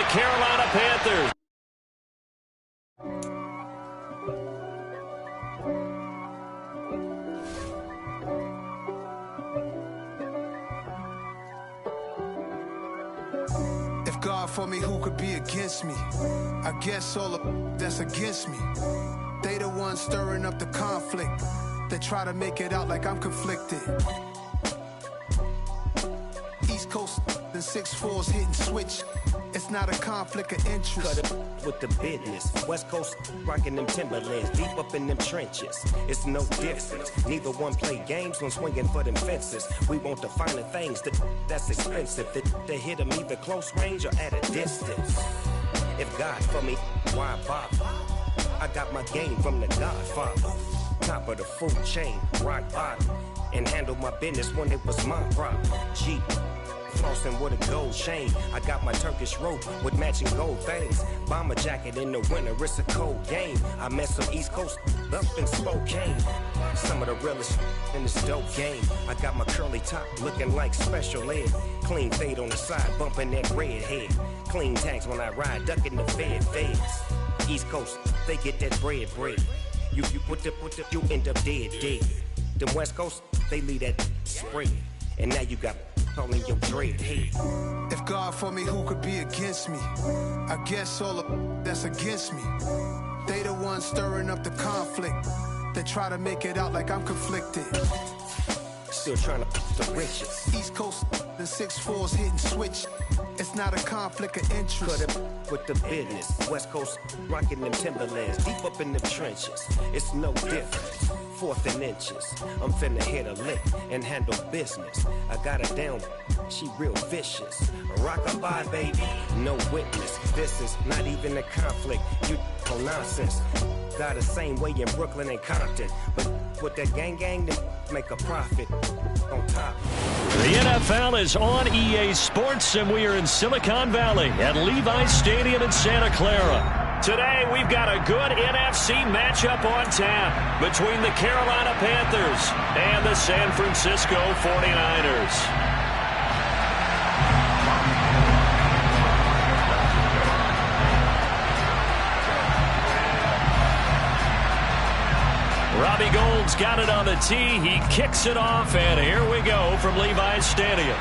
the Carolina Panthers. If God for me, who could be against me? I guess all of that's against me. They the ones stirring up the conflict. They try to make it out like I'm conflicted. East Coast and 6'4's hitting switch. It's not a conflict of interest. Cut it with the business. West Coast rocking them Timberlands, deep up in them trenches. It's no difference. Neither one play games when swinging for them fences. We want the finer things that's expensive. That hit them either close range or at a distance. If God for me, why bother? I got my game from the Godfather. Top of the food chain, rock bottom. And handle my business when it was my problem. Jeep. Flossing with a gold chain. I got my Turkish rope with matching gold things. Bomber jacket in the winter, it's a cold game. I met some East Coast up in Spokane. Some of the realest in this dope game. I got my curly top looking like special ed. Clean fade on the side, bumping that red head. Clean tags when I ride, ducking the feds. East Coast, they get that bread. You end up dead. Them West Coast, they leave that spread. And now you got calling your dread head. If God for me, who could be against me? I guess all of that's against me. They the ones stirring up the conflict. They try to make it out like I'm conflicted. Still trying to the riches. East Coast and 6'4's hitting switch. It's not a conflict of interest. Cut it with the business. West Coast rocking them Timberlands, deep up in the trenches. It's no difference. 4th and inches. I'm finna hit a lick and handle business. I got her down, she real vicious. Rock-a-bye, baby, no witness. This is not even a conflict. You nonsense. Got the same way in Brooklyn and Compton. But with that gang, they make a profit on top. The NFL is on EA Sports, and we are in Silicon Valley at Levi's Stadium in Santa Clara. Today, we've got a good NFC matchup on tap between the Carolina Panthers and the San Francisco 49ers. Robbie Gould's got it on the tee. He kicks it off, and here we go from Levi's Stadium.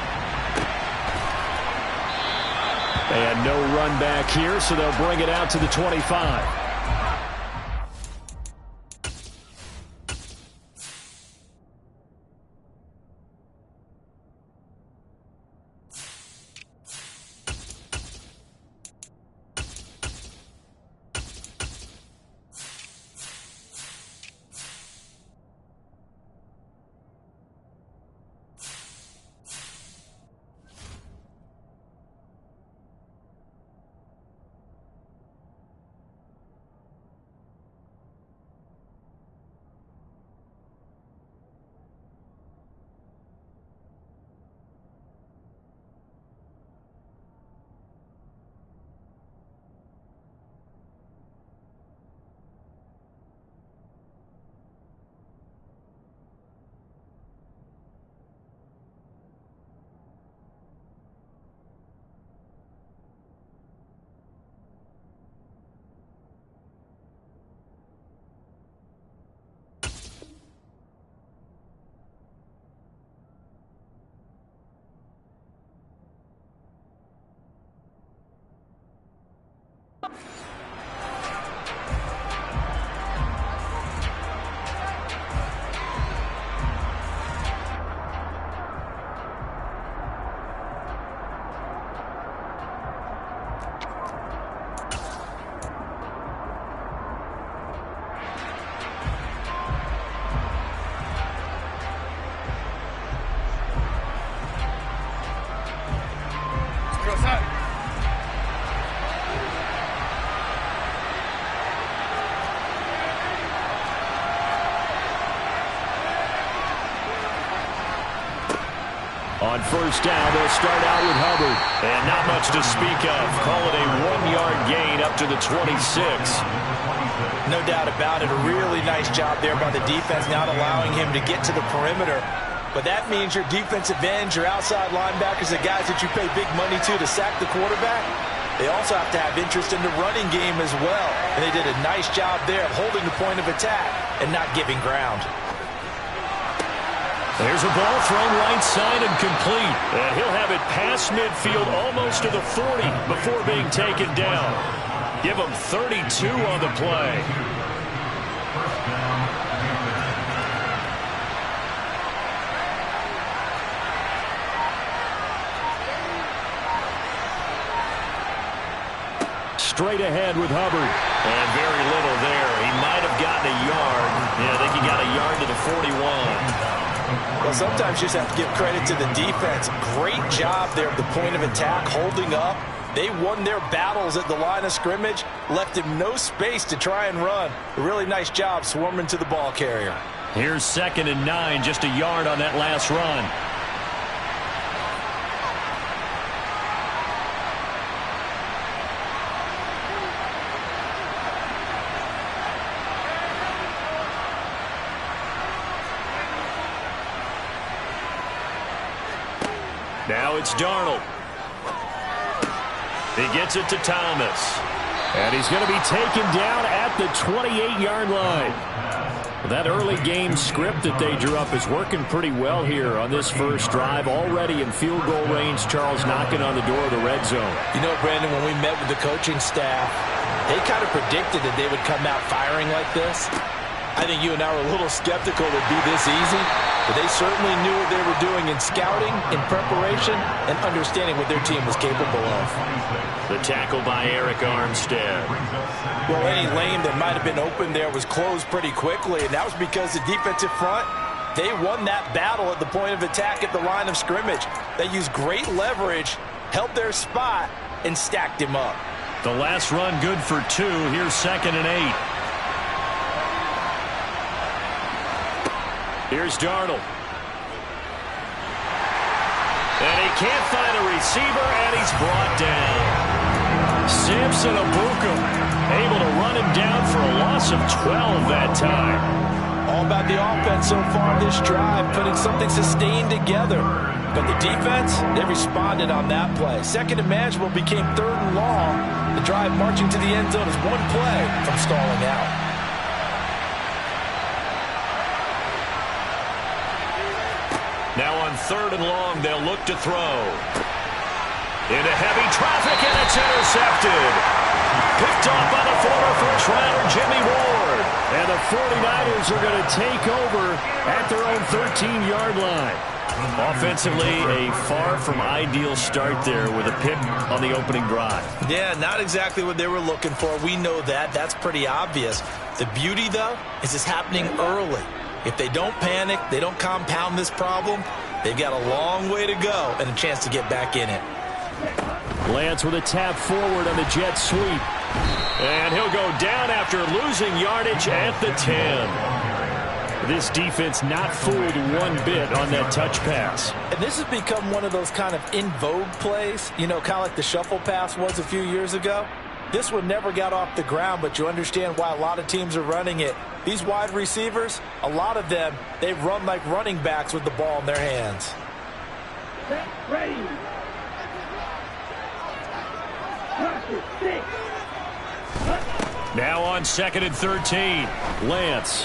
And no run back here, so they'll bring it out to the 25. On first down, they'll start out with Hubbard. And not much to speak of. Call it a 1-yard gain up to the 26. No doubt about it. A really nice job there by the defense, not allowing him to get to the perimeter. But that means your defensive ends, your outside linebackers, the guys that you pay big money to sack the quarterback, they also have to have interest in the running game as well. And they did a nice job there of holding the point of attack and not giving ground. There's a ball thrown right side and complete. And he'll have it past midfield almost to the 40 before being taken down. Give him 32 on the play. Straight ahead with Hubbard. And very little there. He might have gotten a yard. Yeah, I think he got a yard to the 41. Well, sometimes you just have to give credit to the defense. Great job there at the point of attack, holding up. They won their battles at the line of scrimmage, left him no space to try and run. A really nice job swarming to the ball carrier. Here's 2nd and 9, just a yard on that last run. Now it's Darnold. He gets it to Thomas. And he's going to be taken down at the 28-yard line. That early game script that they drew up is working pretty well here on this first drive. Already in field goal range, Charles knocking on the door of the red zone. You know, Brandon, when we met with the coaching staff, they kind of predicted that they would come out firing like this. I think you and I were a little skeptical it would be this easy. But they certainly knew what they were doing in scouting, in preparation, and understanding what their team was capable of. The tackle by Eric Armstead. Well, any lane that might have been open there was closed pretty quickly, and that was because the defensive front, they won that battle at the point of attack at the line of scrimmage. They used great leverage, held their spot, and stacked him up. The last run good for 2. Here's 2nd and 8. Here's Darnold. And he can't find a receiver, and he's brought down. Samson Abuka able to run him down for a loss of 12 that time. All about the offense so far this drive, putting something sustained together. But the defense, they responded on that play. 2nd and manageable became 3rd and long. The drive marching to the end zone is one play from stalling out. Now on 3rd and long, they'll look to throw. Into heavy traffic, and it's intercepted. Picked off by the former first-rounder Jimmy Ward. And the 49ers are going to take over at their own 13-yard line. Offensively, a far from ideal start there with a pick on the opening drive. Yeah, not exactly what they were looking for. We know that. That's pretty obvious. The beauty, though, is it's happening early. If they don't panic, they don't compound this problem, they've got a long way to go and a chance to get back in it. Lance with a tap forward on the jet sweep. And he'll go down after losing yardage at the 10. This defense not fooled one bit on that touch pass. And this has become one of those kind of in vogue plays, you know, kind of like the shuffle pass was a few years ago. This one never got off the ground, but you understand why a lot of teams are running it. These wide receivers, a lot of them, they run like running backs with the ball in their hands. Ready. Now on 2nd and 13, Lance.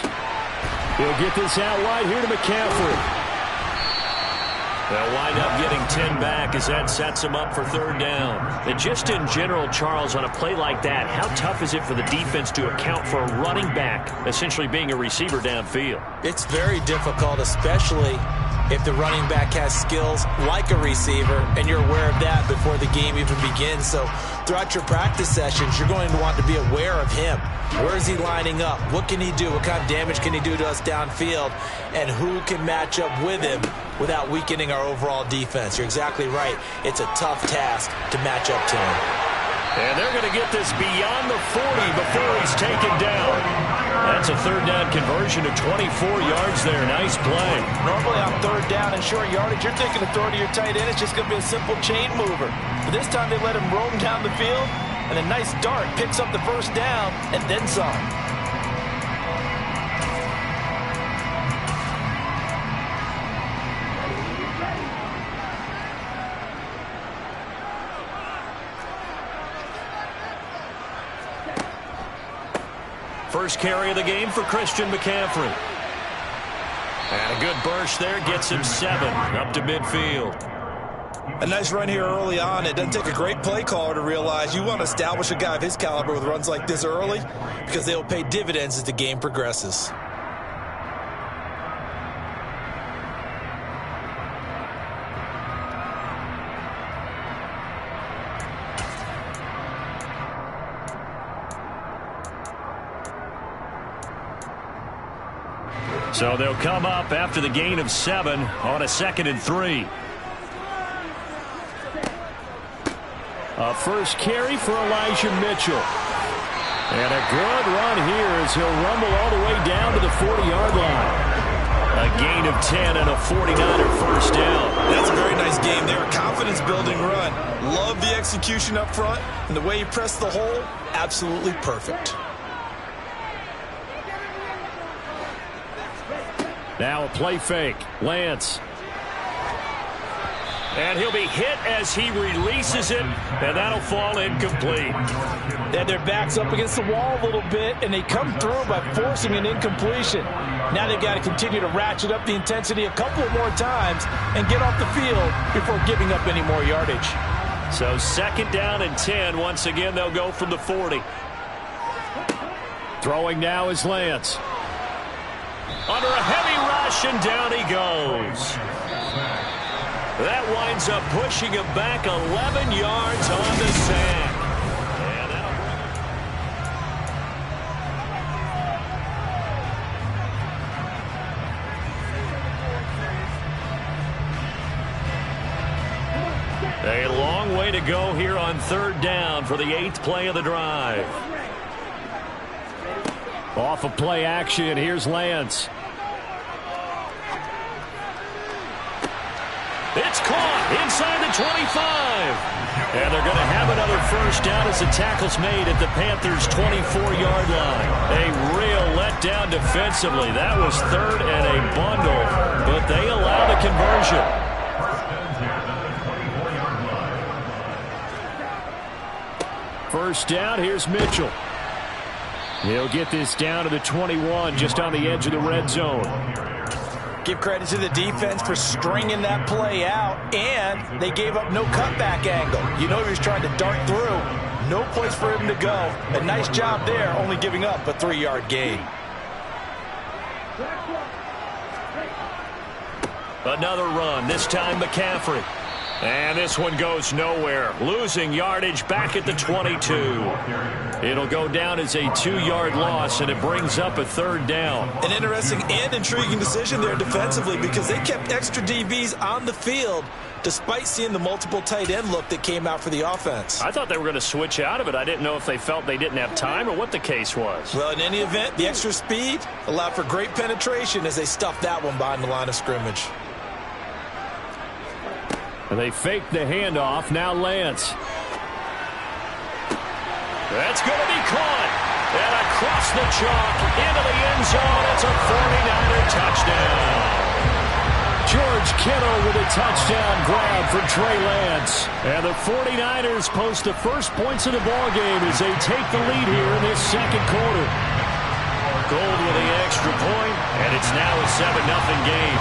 He'll get this out wide here to McCaffrey. They'll wind up getting 10 back as that sets them up for 3rd down. And just in general, Charles, on a play like that, how tough is it for the defense to account for a running back essentially being a receiver downfield? It's very difficult, especially if the running back has skills like a receiver, and you're aware of that before the game even begins. So throughout your practice sessions, you're going to want to be aware of him. Where is he lining up? What can he do? What kind of damage can he do to us downfield? And who can match up with him without weakening our overall defense? You're exactly right. It's a tough task to match up to him. And they're going to get this beyond the 40 before he's taken down. That's a 3rd down conversion to 24 yards there. Nice play. Normally on 3rd down and short yardage, you're thinking of throwing to your tight end. It's just going to be a simple chain mover. But this time they let him roam down the field, and a nice dart picks up the 1st down and then some. First carry of the game for Christian McCaffrey. And a good burst there gets him 7 up to midfield. A nice run here early on. It doesn't take a great play caller to realize you want to establish a guy of his caliber with runs like this early because they'll pay dividends as the game progresses. So they'll come up after the gain of 7 on a 2nd and 3. A first carry for Elijah Mitchell. And a good run here as he'll rumble all the way down to the 40-yard line. A gain of 10 and a 49er first down. That's a very nice game there. A confidence-building run. Love the execution up front. And the way he pressed the hole, absolutely perfect. Now a play fake. Lance. And he'll be hit as he releases it, and that'll fall incomplete. They had their backs up against the wall a little bit, and they come through by forcing an incompletion. Now they've got to continue to ratchet up the intensity a couple of more times and get off the field before giving up any more yardage. So 2nd down and 10. Once again, they'll go from the 40. Throwing now is Lance. Under a heavy rush, and down he goes. That winds up pushing him back 11 yards on the sack. A long way to go here on 3rd down for the 8th play of the drive. Off of play action, here's Lance. It's caught inside the 25. And they're going to have another first down as the tackle's made at the Panthers' 24-yard line. A real letdown defensively. That was 3rd and a bundle, but they allow the conversion. First down, here's Mitchell. He'll get this down to the 21, just on the edge of the red zone. Give credit to the defense for stringing that play out, and they gave up no cutback angle. You know he was trying to dart through. No place for him to go. A nice job there, only giving up a 3-yard gain. Another run, this time McCaffrey. And this one goes nowhere. Losing yardage back at the 22. It'll go down as a 2-yard loss, and it brings up a 3rd down. An interesting and intriguing decision there defensively because they kept extra DBs on the field despite seeing the multiple tight end look that came out for the offense. I thought they were going to switch out of it. I didn't know if they felt they didn't have time or what the case was. Well, in any event, the extra speed allowed for great penetration as they stuffed that one behind the line of scrimmage. And they fake the handoff. Now Lance. That's going to be caught. And across the chalk into the end zone. It's a 49er touchdown. George Kittle with a touchdown grab for Trey Lance. And the 49ers post the first points of the ballgame as they take the lead here in this 2nd quarter. Gold with the extra point, and it's now a 7-0 game.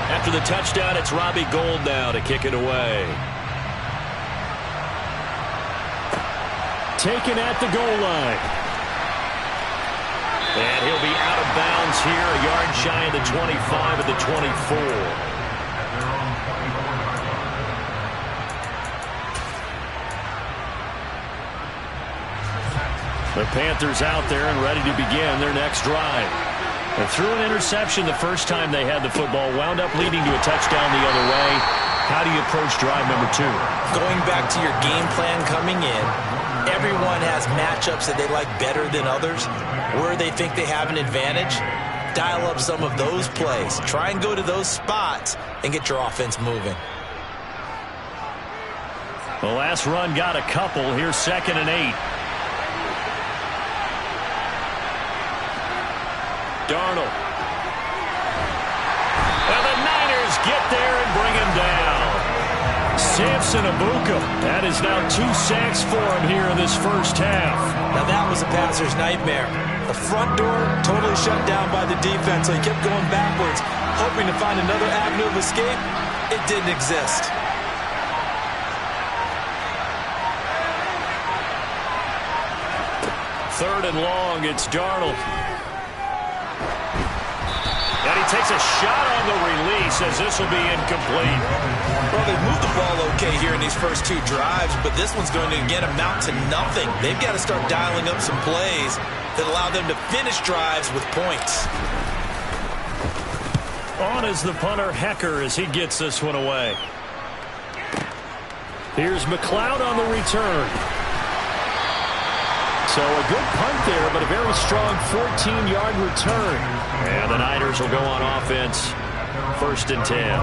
After the touchdown, it's Robbie Gould now to kick it away. Taken at the goal line. And he'll be out of bounds here, a yard shy of the 25 of the 24. The Panthers out there and ready to begin their next drive. They threw an interception the first time they had the football, wound up leading to a touchdown the other way. How do you approach drive number 2? Going back to your game plan coming in, everyone has matchups that they like better than others, where they think they have an advantage. Dial up some of those plays. Try and go to those spots and get your offense moving. The last run got a couple. Here's 2nd and 8. Darnold. And the Niners get there and bring him down. Samson Abuka. That is now 2 sacks for him here in this first half. Now that was a passer's nightmare. The front door totally shut down by the defense, so he kept going backwards, hoping to find another avenue of escape. It didn't exist. Third and long, it's Darnold. And he takes a shot on the release as this will be incomplete. Well, they've moved the ball okay here in these first 2 drives, but this one's going to again amount to nothing. They've got to start dialing up some plays that allow them to finish drives with points. On is the punter, Hecker, as he gets this one away. Here's McLeod on the return. So a good punt there, but a very strong 14-yard return. And the Niners will go on offense. 1st and 10.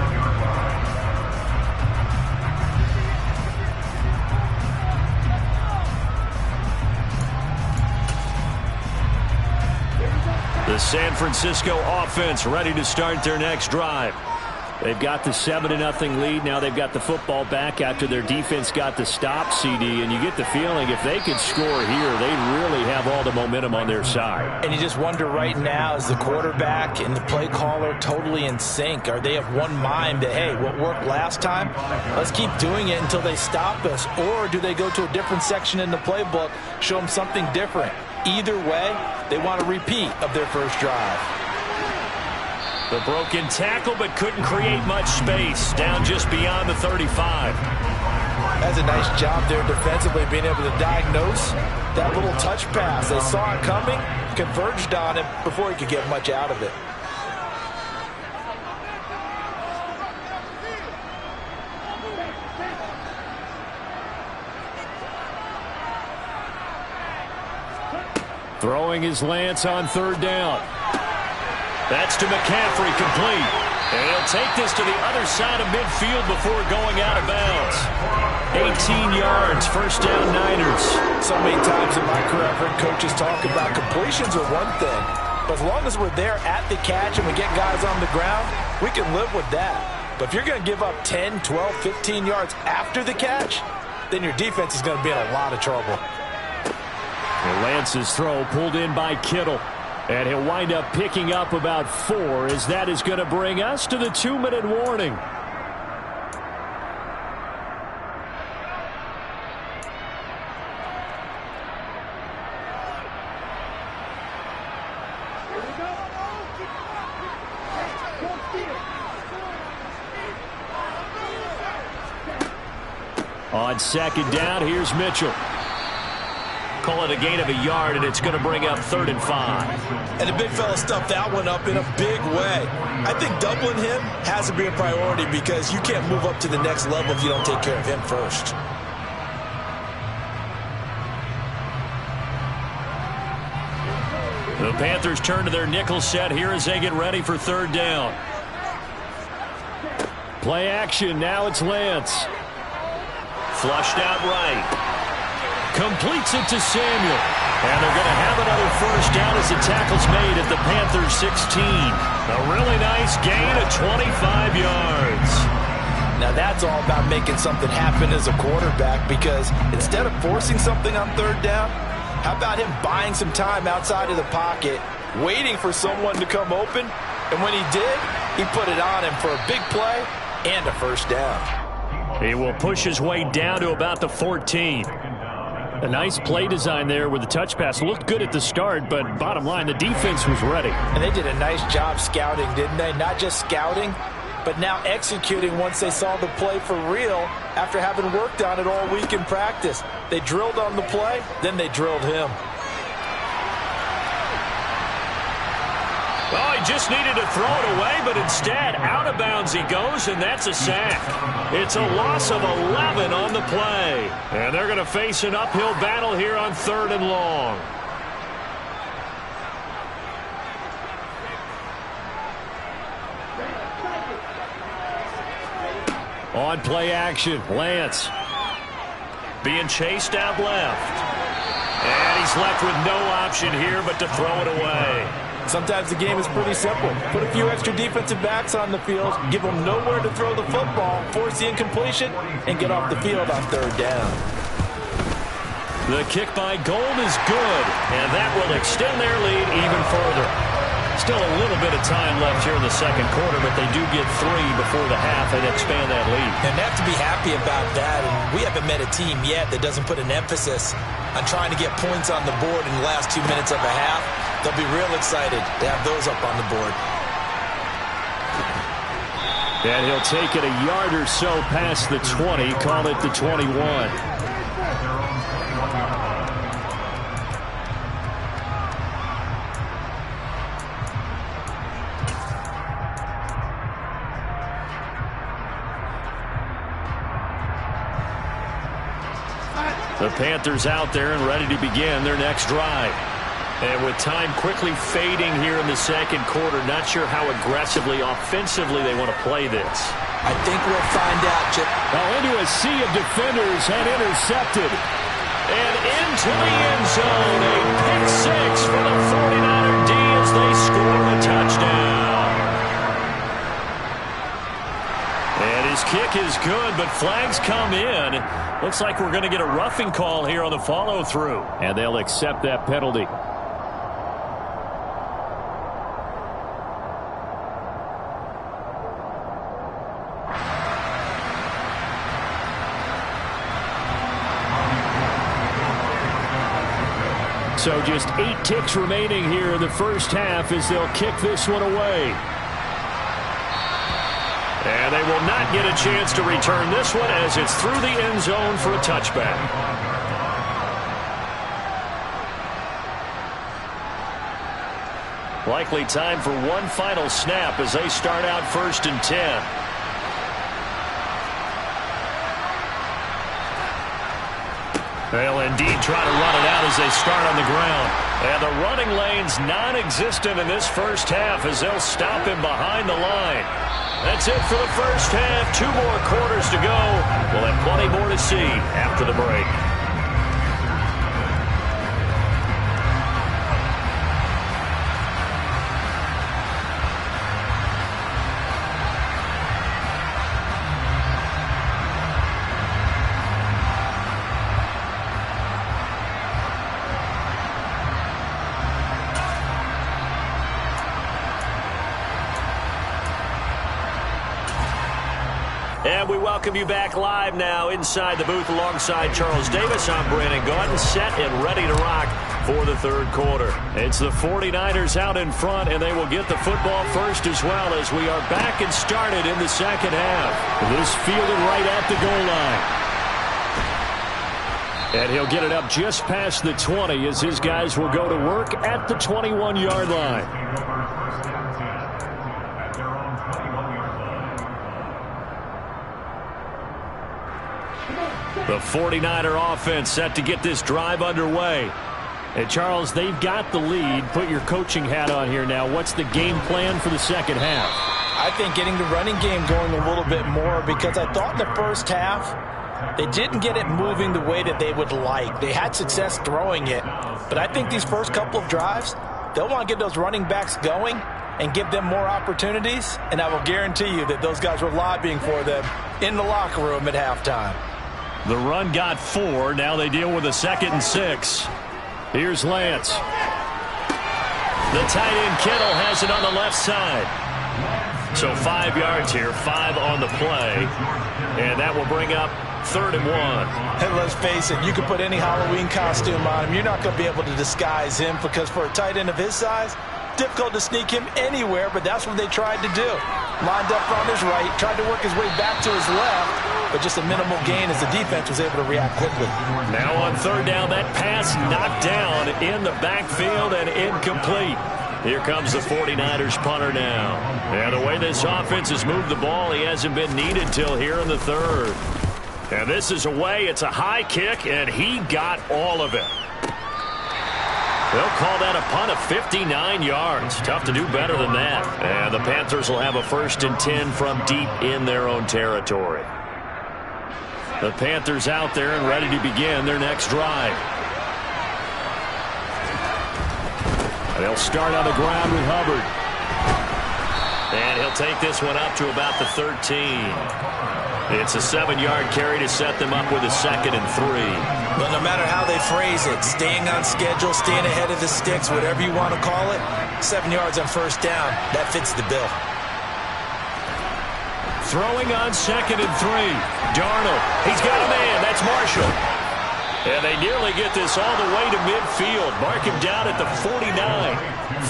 The San Francisco offense ready to start their next drive. They've got the 7-0 lead. Now they've got the football back after their defense got the stop, CD. And you get the feeling if they could score here, they'd really have all the momentum on their side. And you just wonder right now, is the quarterback and the play caller totally in sync? Are they of one mind that, hey, what worked last time, let's keep doing it until they stop us? Or do they go to a different section in the playbook, show them something different? Either way, they want a repeat of their first drive. The broken tackle, but couldn't create much space. Down just beyond the 35. That's a nice job there defensively, being able to diagnose that little touch pass. They saw it coming, converged on it before he could get much out of it. Throwing his Lance on 3rd down. That's to McCaffrey, complete. And he'll take this to the other side of midfield before going out of bounds. 18 yards, 1st down Niners. So many times in my career I've heard coaches talk about completions are one thing, but as long as we're there at the catch and we get guys on the ground, we can live with that. But if you're going to give up 10, 12, 15 yards after the catch, then your defense is going to be in a lot of trouble. Lance's throw pulled in by Kittle. And he'll wind up picking up about 4 as that is going to bring us to the 2-minute warning. On 2nd down, here's Mitchell. Call it a gain of a yard, and it's going to bring up 3rd and 5. And the big fella stuffed that one up in a big way. I think doubling him has to be a priority because you can't move up to the next level if you don't take care of him first. The Panthers turn to their nickel set here as they get ready for 3rd down. Play action. Now it's Lance. Flushed out right. Completes it to Samuel. And they're going to have another 1st down as the tackle's made at the Panthers 16. A really nice gain of 25 yards. Now that's all about making something happen as a quarterback, because instead of forcing something on 3rd down, how about him buying some time outside of the pocket, waiting for someone to come open, and when he did, he put it on him for a big play and a 1st down. He will push his way down to about the 14. A nice play design there with the touch pass. Looked good at the start, but bottom line, the defense was ready. And they did a nice job scouting, didn't they? Not just scouting, but now executing once they saw the play for real after having worked on it all week in practice. They drilled on the play, then they drilled him. Well, he just needed to throw it away, but instead, out of bounds he goes, and that's a sack. It's a loss of 11 on the play. And they're going to face an uphill battle here on 3rd and long. On play action, Lance being chased out left. And he's left with no option here but to throw it away. Sometimes the game is pretty simple. Put a few extra defensive backs on the field, give them nowhere to throw the football, force the incompletion, and get off the field on third down. The kick by Gold is good, and that will extend their lead even further. Still a little bit of time left here in the second quarter, but they do get 3 before the half and expand that lead. And they have to be happy about that. And we haven't met a team yet that doesn't put an emphasis on trying to get points on the board in the last 2 minutes of a half. They'll be real excited to have those up on the board. And he'll take it a yard or so past the 20, call it the 21. The Panthers out there and ready to begin their next drive. And with time quickly fading here in the second quarter, not sure how aggressively, offensively they want to play this. I think we'll find out, Chip. Now into a sea of defenders and intercepted. And into the end zone, a pick six for the 49er D as they score a touchdown. And his kick is good, but flags come in. Looks like we're going to get a roughing call here on the follow-through. And they'll accept that penalty. So just 8 ticks remaining here in the first half as they'll kick this one away. And they will not get a chance to return this one as it's through the end zone for a touchback. Likely time for one final snap as they start out 1st and 10. They'll indeed try to run it out as they start on the ground. And the running lane's non-existent in this first half as they'll stop him behind the line. That's it for the first half. 2 more quarters to go. We'll have plenty more to see after the break. And we welcome you back live now inside the booth alongside Charles Davis. I'm Brandon Gaudin, set and ready to rock for the third quarter. It's the 49ers out in front, and they will get the football first as well as we are back and started in the second half. This fielded right at the goal line. And he'll get it up just past the 20 as his guys will go to work at the 21-yard line. The 49er offense set to get this drive underway. And Charles, they've got the lead. Put your coaching hat on here now. What's the game plan for the second half? I think getting the running game going a little bit more, because I thought in the first half they didn't get it moving the way that they would like. They had success throwing it. But I think these first couple of drives, they'll want to get those running backs going and give them more opportunities. And I will guarantee you that those guys were lobbying for them in the locker room at halftime. The run got 4. Now they deal with a 2nd and 6. Here's Lance. The tight end Kittle has it on the left side. So 5 yards here, 5 on the play. And that will bring up 3rd and 1. And let's face it, you can put any Halloween costume on him. You're not going to be able to disguise him, because for a tight end of his size, difficult to sneak him anywhere, but that's what they tried to do. Lined up on his right, tried to work his way back to his left, but just a minimal gain as the defense was able to react quickly. Now on 3rd down, that pass knocked down in the backfield and incomplete. Here comes the 49ers punter now. And the way this offense has moved the ball, he hasn't been needed till here in the 3rd. And this is away. It's a high kick, and he got all of it. They'll call that a punt of 59 yards. Tough to do better than that. And the Panthers will have a 1st and 10 from deep in their own territory. The Panthers out there and ready to begin their next drive. They'll start on the ground with Hubbard. And he'll take this one up to about the 13. It's a 7-yard carry to set them up with a 2nd and 3. But no matter how they phrase it, staying on schedule, staying ahead of the sticks, whatever you want to call it, 7 yards on first down, that fits the bill. Throwing on 2nd and 3. Darnold, he's got a man. That's Marshall. And they nearly get this all the way to midfield. Mark him down at the 49.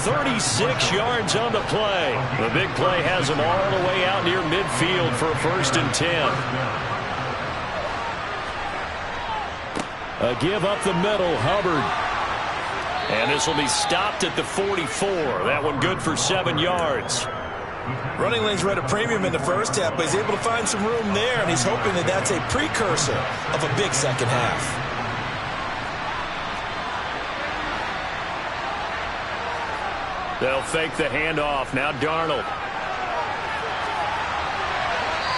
36 yards on the play. The big play has them all the way out near midfield for a 1st and 10. A give up the middle, Hubbard. And this will be stopped at the 44. That one good for 7 yards. Running lanes were at a premium in the first half, but he's able to find some room there, and he's hoping that that's a precursor of a big second half. They'll fake the handoff. Now Darnold.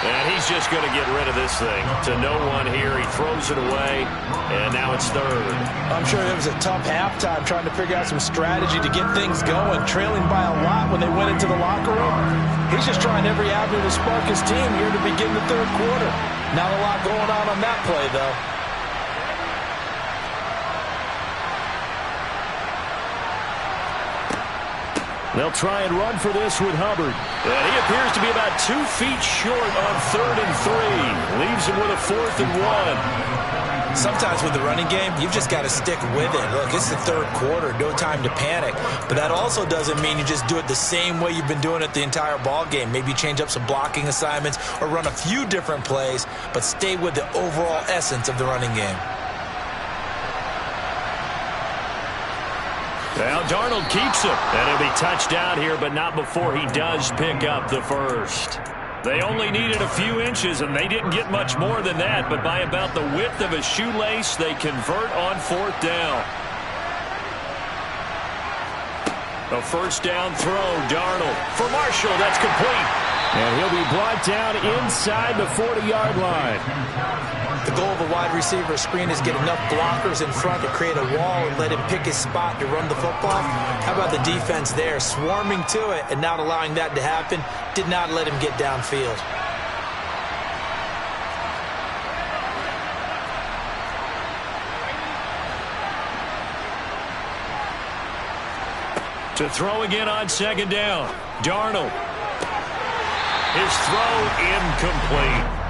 And he's just going to get rid of this thing. To no one here. He throws it away. And now it's 3rd. I'm sure it was a tough halftime trying to figure out some strategy to get things going. Trailing by a lot when they went into the locker room. He's just trying every avenue to spark his team here to begin the 3rd quarter. Not a lot going on that play, though. They'll try and run for this with Hubbard. And he appears to be about 2 feet short on 3rd and 3. Leaves him with a 4th and 1. Sometimes with the running game, you've just got to stick with it. Look, it's the 3rd quarter, no time to panic. But that also doesn't mean you just do it the same way you've been doing it the entire ball game. Maybe change up some blocking assignments or run a few different plays, but stay with the overall essence of the running game. Now Darnold keeps it. And it'll be touchdown here, but not before he does pick up the 1st. They only needed a few inches, and they didn't get much more than that. But by about the width of a shoelace, they convert on 4th down. A 1st down throw, Darnold. For Marshall, that's complete. And he'll be brought down inside the 40-yard line. The goal of a wide receiver screen is get enough blockers in front to create a wall and let him pick his spot to run the football. How about the defense there, swarming to it and not allowing that to happen? Did not let him get downfield. To throw again on 2nd down. Darnold. His throw incomplete.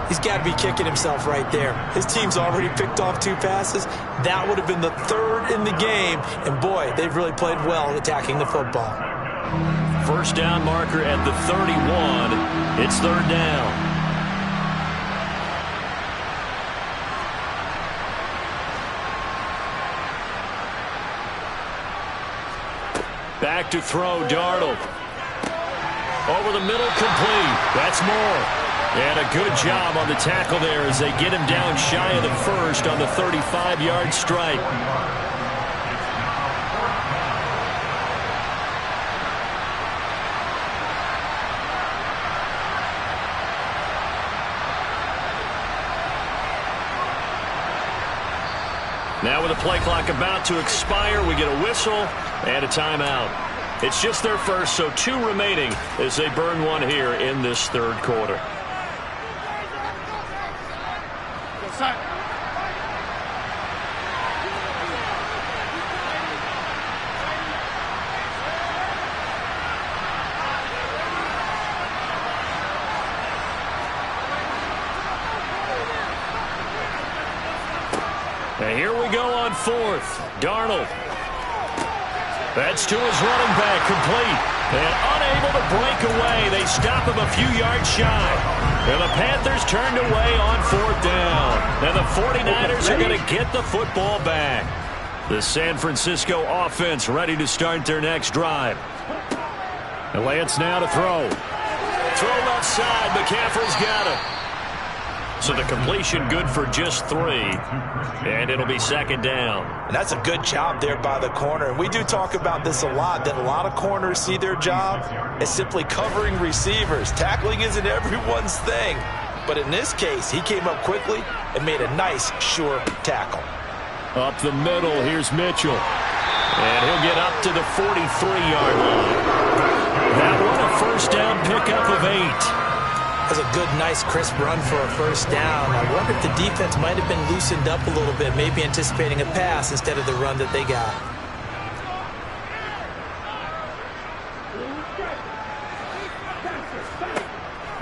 He's got to be kicking himself right there. His team's already picked off 2 passes. That would have been the 3rd in the game. And, boy, they've really played well attacking the football. 1st down marker at the 31. It's 3rd down. Back to throw, Darnold. Over the middle, complete. That's more. And a good job on the tackle there as they get him down shy of the 1st on the 35-yard strike. Now with the play clock about to expire, we get a whistle and a timeout. It's just their 1st, so 2 remaining as they burn one here in this 3rd quarter. And here we go on 4th. Darnold. That's to his running back, complete. And unable to break away. They stop him a few yards shy. And the Panthers turned away on 4th down. And the 49ers are going to get the football back. The San Francisco offense ready to start their next drive. And Lance now to throw. Throw left side. McCaffrey's got it. So the completion good for just 3. And it'll be 2nd down. And that's a good job there by the corner. And we do talk about this a lot, that a lot of corners see their job as simply covering receivers. Tackling isn't everyone's thing. But in this case, he came up quickly and made a nice, sure tackle. Up the middle, here's Mitchell. And he'll get up to the 43-yard line. That one a first down pickup of 8. That's a good, nice, crisp run for a first down. I wonder if the defense might have been loosened up a little bit, maybe anticipating a pass instead of the run that they got.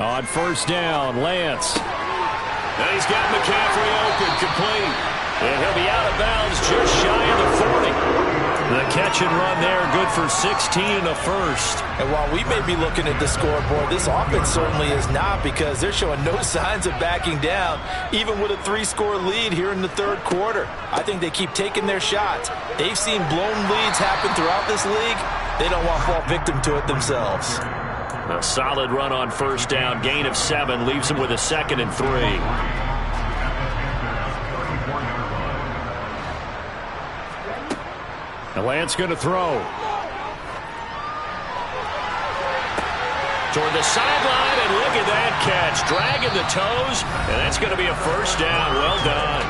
On first down, Lance. And he's got McCaffrey open, complete. And he'll be out of bounds just shy of the 40. The catch and run there, good for 16 and a first. And while we may be looking at the scoreboard, this offense certainly is not, because they're showing no signs of backing down, even with a 3-score lead here in the third quarter. I think they keep taking their shots. They've seen blown leads happen throughout this league. They don't want to fall victim to it themselves. A solid run on first down, gain of 7, leaves them with a 2nd and 3. The Lance going to throw. Toward the sideline, and look at that catch. Dragging the toes, and that's going to be a first down. Well done.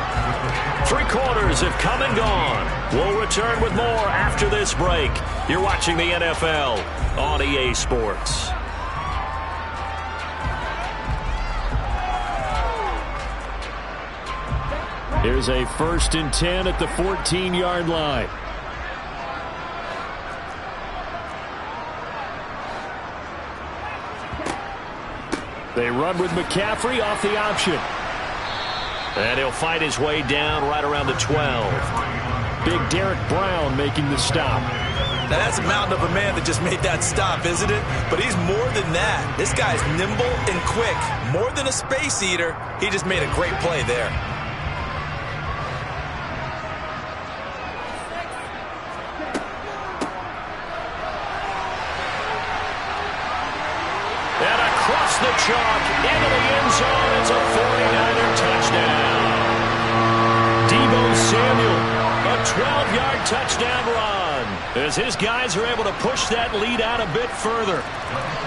3 quarters have come and gone. We'll return with more after this break. You're watching the NFL on EA Sports. Here's a 1st and 10 at the 14-yard line. They run with McCaffrey off the option. And he'll fight his way down right around the 12. Big Derek Brown making the stop. Now that's a mountain of a man that just made that stop, isn't it? But he's more than that. This guy's nimble and quick. More than a space eater. He just made a great play there. The chalk into the end zone. It's a 49er touchdown. Deebo Samuel, a 12-yard touchdown run, as his guys are able to push that lead out a bit further.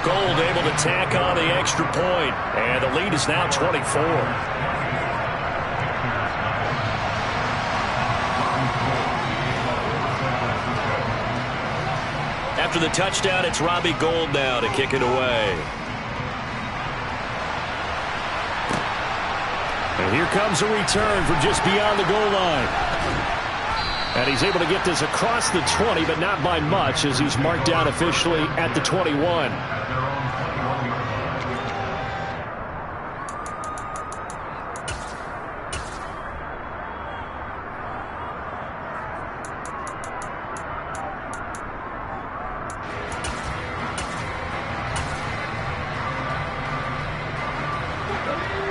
Gold able to tack on the extra point, and the lead is now 24. After the touchdown, it's Robbie Gould now to kick it away. And here comes a return from just beyond the goal line. And he's able to get this across the 20, but not by much, as he's marked down officially at the 21.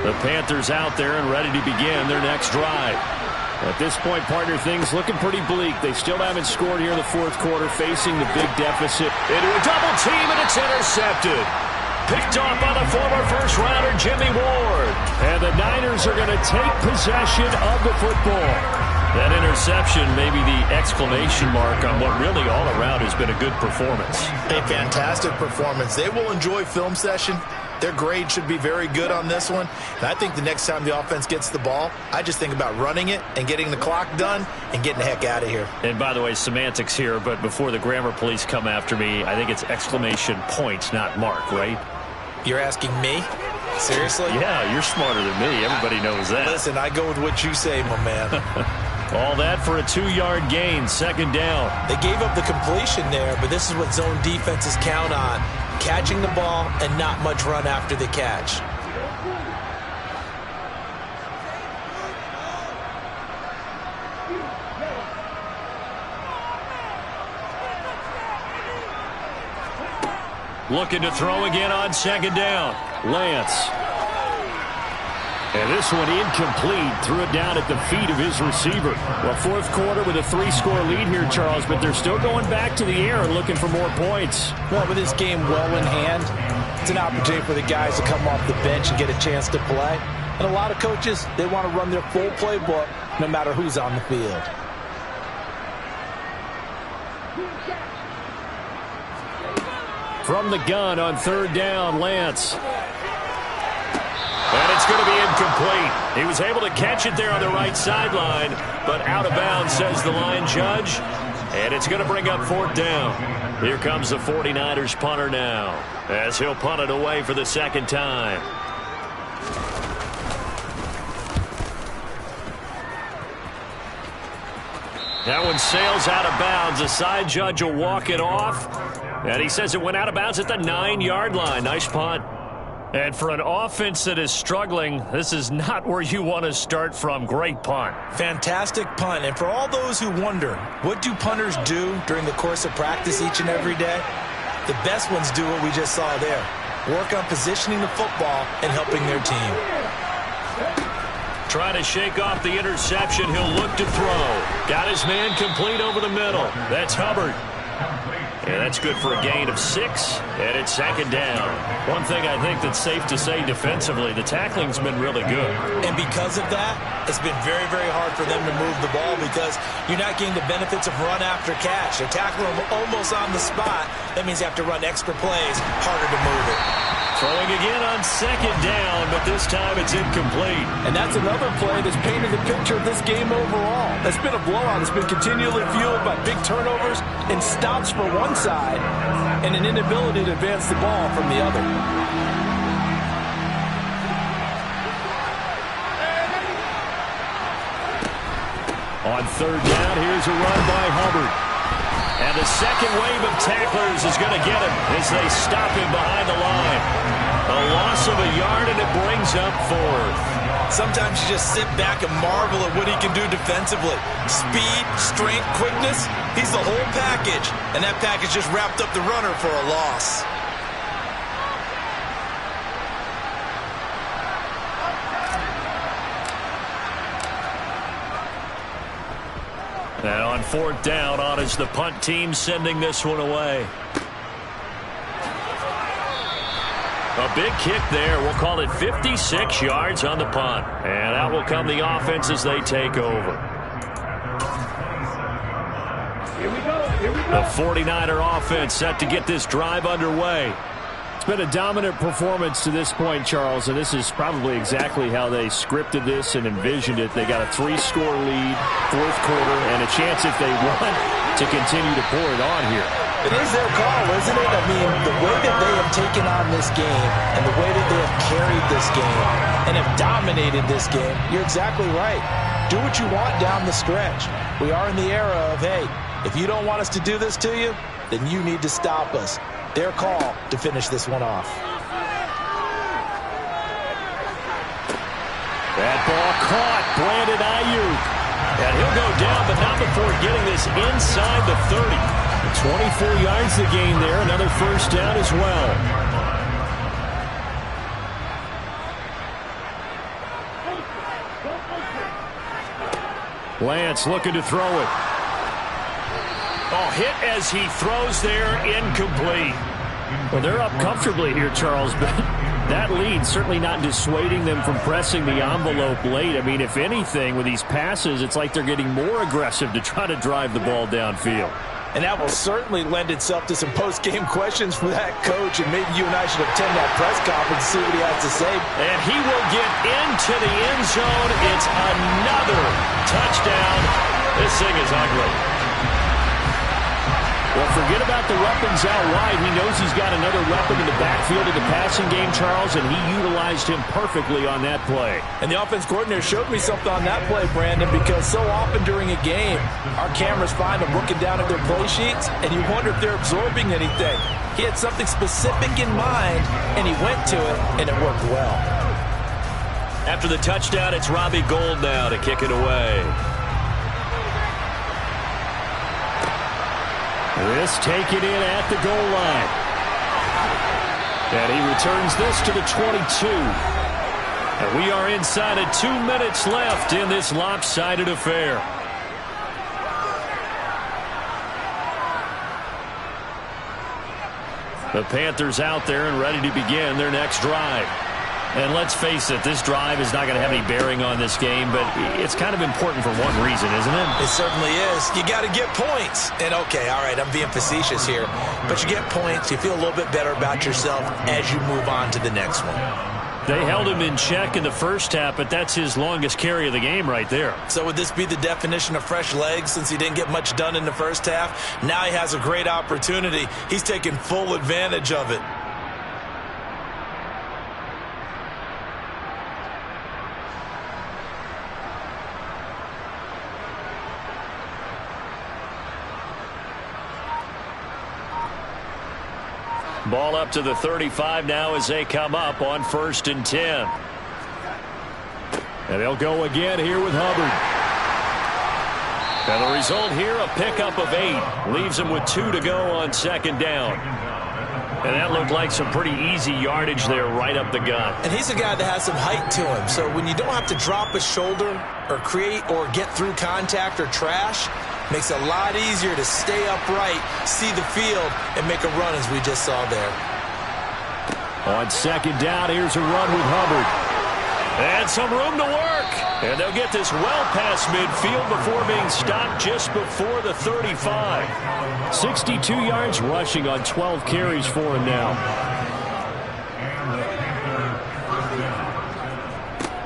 The Panthers out there and ready to begin their next drive. At this point, partner, things looking pretty bleak. They still haven't scored here in the fourth quarter, facing the big deficit. Into a double team, and it's intercepted. Picked off by the former first-rounder Jimmy Ward. And the Niners are going to take possession of the football. That interception may be the exclamation mark on what really all around has been a good performance. A fantastic performance. They will enjoy film session. Their grade should be very good on this one. And I think the next time the offense gets the ball, I just think about running it and getting the clock done and getting the heck out of here. And by the way, semantics here, but before the grammar police come after me, I think it's exclamation point, not mark, right? You're asking me? Seriously? Yeah, you're smarter than me. Everybody knows that. Listen, I go with what you say, my man. All that for a 2-yard gain, second down. They gave up the completion there, but this is what zone defenses count on. Catching the ball and not much run after the catch. Looking to throw again on second down. Lance. And this one incomplete. Threw it down at the feet of his receiver. Well, fourth quarter with a 3-score lead here, Charles, but they're still going back to the air and looking for more points. Well, with this game well in hand, it's an opportunity for the guys to come off the bench and get a chance to play. And a lot of coaches, they want to run their full playbook no matter who's on the field. From the gun on third down, Lance. And it's going to be incomplete. He was able to catch it there on the right sideline, but out of bounds, says the line judge. And it's going to bring up 4th down. Here comes the 49ers punter now, as he'll punt it away for the 2nd time. That one sails out of bounds. The side judge will walk it off. And he says it went out of bounds at the 9-yard line. Nice punt. And for an offense that is struggling, this is not where you want to start from. Great punt. Fantastic punt. And for all those who wonder, what do punters do during the course of practice each and every day? The best ones do what we just saw there. Work on positioning the football and helping their team. Trying to shake off the interception. He'll look to throw. Got his man complete over the middle. That's Hubbard. And that's good for a gain of 6, and it's 2nd down. One thing I think that's safe to say defensively, the tackling's been really good. And because of that, it's been very, very hard for them to move the ball because you're not getting the benefits of run after catch. They're tackling them almost on the spot. That means you have to run extra plays, harder to move it. Throwing again on 2nd down, but this time it's incomplete. And that's another play that's painted the picture of this game overall. That's been a blowout. It's been continually fueled by big turnovers and stops for one side and an inability to advance the ball from the other. On 3rd down, here's a run by Hubbard. And the second wave of tacklers is going to get him as they stop him behind the line. A loss of a yard, and it brings up 4th. Sometimes you just sit back and marvel at what he can do defensively. Speed, strength, quickness, he's the whole package. And that package just wrapped up the runner for a loss. And on 4th down, on is the punt team sending this one away. A big kick there. We'll call it 56 yards on the punt. And out will come the offense as they take over. Here we go. Here we go. The 49er offense set to get this drive underway. Been a dominant performance to this point, Charles, and this is probably exactly how they scripted this and envisioned it. They got a 3-score lead, 4th quarter, and a chance if they want to continue to pour it on here. It is their call, isn't it? I mean, the way that they have taken on this game and the way that they have carried this game and have dominated this game, you're exactly right. Do what you want down the stretch. We are in the era of, hey, if you don't want us to do this to you, then you need to stop us. Their call to finish this one off. That ball caught. Brandon Ayuk. And he'll go down, but not before getting this inside the 30. 24 yards to gain there. Another 1st down as well. Lance looking to throw it. Oh, hit as he throws there, incomplete. Well, they're up comfortably here, Charles, but that lead certainly not dissuading them from pressing the envelope late. I mean, if anything, with these passes, it's like they're getting more aggressive to try to drive the ball downfield. And that will certainly lend itself to some post-game questions for that coach, and maybe you and I should attend that press conference and see what he has to say. And he will get into the end zone. It's another touchdown. This thing is ugly. Well, forget about the weapons out wide. He knows he's got another weapon in the backfield of the passing game, Charles, and he utilized him perfectly on that play. And the offense coordinator showed me something on that play, Brandon, because so often during a game, our cameras find them looking down at their play sheets, and you wonder if they're absorbing anything. He had something specific in mind, and he went to it, and it worked well. After the touchdown, it's Robbie Gould now to kick it away. This taken in at the goal line. And he returns this to the 22. And we are inside of 2 minutes left in this lopsided affair. The Panthers out there and ready to begin their next drive. And let's face it, this drive is not going to have any bearing on this game, but it's kind of important for one reason, isn't it? It certainly is. You got to get points. And okay, all right, I'm being facetious here, but you get points, you feel a little bit better about yourself as you move on to the next one. They held him in check in the first half, but that's his longest carry of the game right there. So would this be the definition of fresh legs since he didn't get much done in the first half? Now he has a great opportunity. He's taking full advantage of it. Ball up to the 35 now as they come up on 1st and 10. And they'll go again here with Hubbard. And the result here, a pickup of 8. Leaves him with 2 to go on 2nd down. And that looked like some pretty easy yardage there right up the gut. And he's a guy that has some height to him. So when you don't have to drop a shoulder or create or get through contact or trash, makes it a lot easier to stay upright, see the field, and make a run as we just saw there. On 2nd down, here's a run with Hubbard. And some room to work. And they'll get this well past midfield before being stopped just before the 35. 62 yards rushing on 12 carries for him now.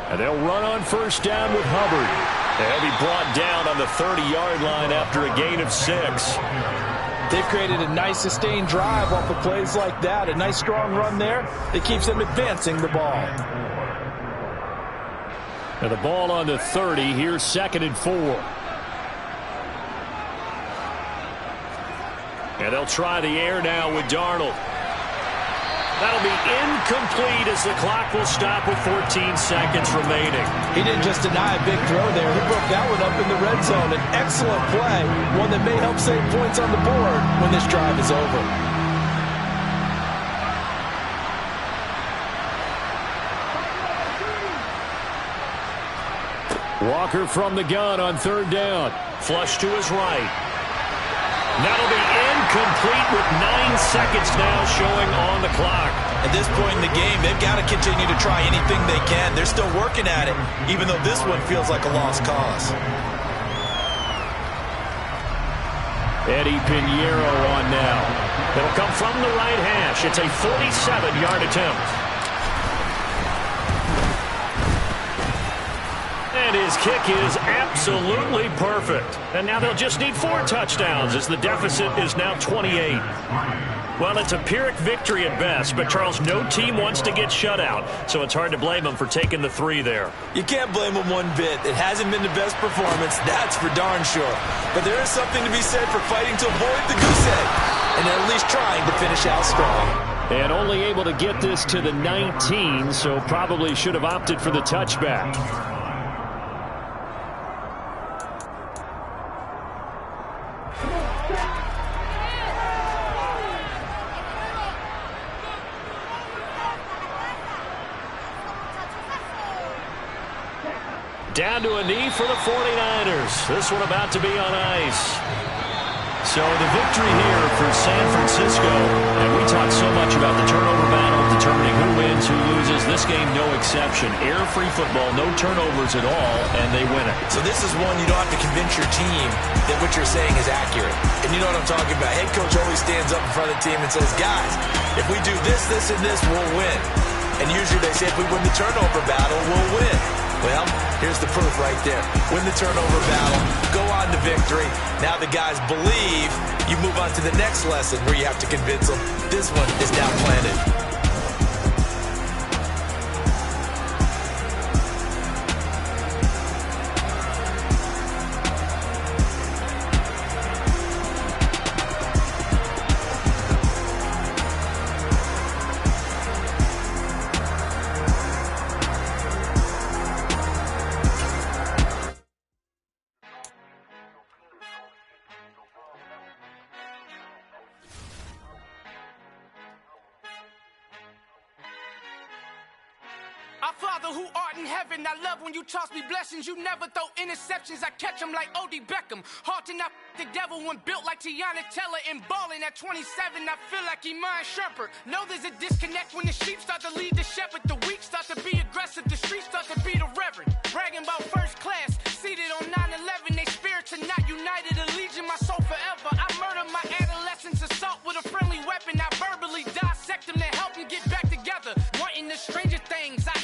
And they'll run on 1st down with Hubbard. They'll be brought down on the 30-yard line after a gain of 6. They've created a nice sustained drive off of plays like that. A nice strong run there that keeps them advancing the ball. And the ball on the 30. Here's 2nd and 4. And they'll try the air now with Darnold. That'll be incomplete as the clock will stop with 14 seconds remaining. He didn't just deny a big throw there. He broke that one up in the red zone. An excellent play, one that may help save points on the board when this drive is over. Walker from the gun on 3rd down. Flush to his right. That'll be incomplete with 9 seconds now showing on the clock. At this point in the game, they've got to continue to try anything they can. They're still working at it, even though this one feels like a lost cause. Eddie Pinheiro on now. It'll come from the right hash. It's a 47-yard attempt. And his kick is absolutely perfect. And now they'll just need 4 touchdowns as the deficit is now 28. Well, it's a Pyrrhic victory at best, but Charles, no team wants to get shut out, so it's hard to blame them for taking the 3 there. You can't blame them one bit. It hasn't been the best performance, that's for darn sure. But there is something to be said for fighting to avoid the goose egg, and they're at least trying to finish out strong. And only able to get this to the 19, so probably should have opted for the touchback. Down to a knee for the 49ers. This one about to be on ice. So the victory here for San Francisco. And we talked so much about the turnover battle, determining who wins, who loses. This game, no exception. Air-free football, no turnovers at all, and they win it. So this is one you don't have to convince your team that what you're saying is accurate. And you know what I'm talking about. Head coach always stands up in front of the team and says, guys, if we do this, this, and this, we'll win. And usually they say if we win the turnover battle, we'll win. Well, here's the proof right there. Win the turnover battle, go on to victory. Now the guys believe. You move on to the next lesson where you have to convince them. This one is now planted. Our Father who art in heaven, I love when you toss me blessings. You never throw interceptions, I catch them like O.D. Beckham. Hard to not the devil when built like Tiana Teller and balling at 27. I feel like Iman Shumpert. Know there's a disconnect when the sheep start to lead the shepherd. The weak start to be aggressive, the streets start to be the reverend. Bragging about first class, seated on 9/11. They spirits are not united, a legion, my soul forever. I murder my adolescence, assault with a friendly weapon. I verbally dissect them to help them get back together. Wanting the stranger things, I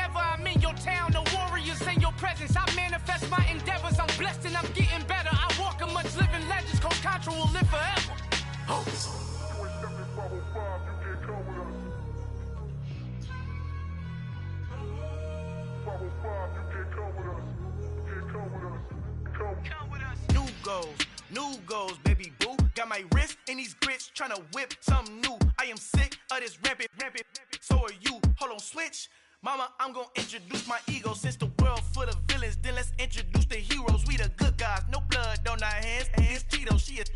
whenever I'm in your town, the warriors in your presence. I manifest my endeavors. I'm blessed and I'm getting better. I walk amongst living legends. Coach Contra will live forever. Oh. New goals, baby boo. Got my wrist in these grits, tryna whip something new. I am sick of this rampant. So are you. Hold on, switch. Mama, I'm gonna introduce my ego. Since the world full of villains, then let's introduce the heroes. We the good guys, no blood on our hands. It's Tito, she is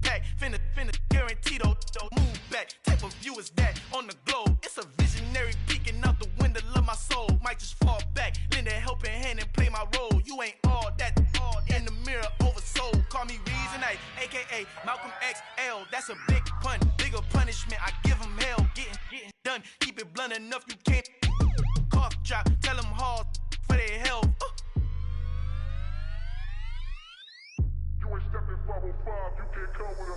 back. Finna, guaranteed, don't move back. Type of view is that on the globe. It's a visionary peeking out the window of my soul. Might just fall back, lend a helping hand and play my role. You ain't all that in the mirror oversold. Call me Reason A, aka Malcolm XL. That's a big pun, bigger punishment. I give him hell, getting done. Keep it blunt enough, you can't cough drop. Tell them hard for their health.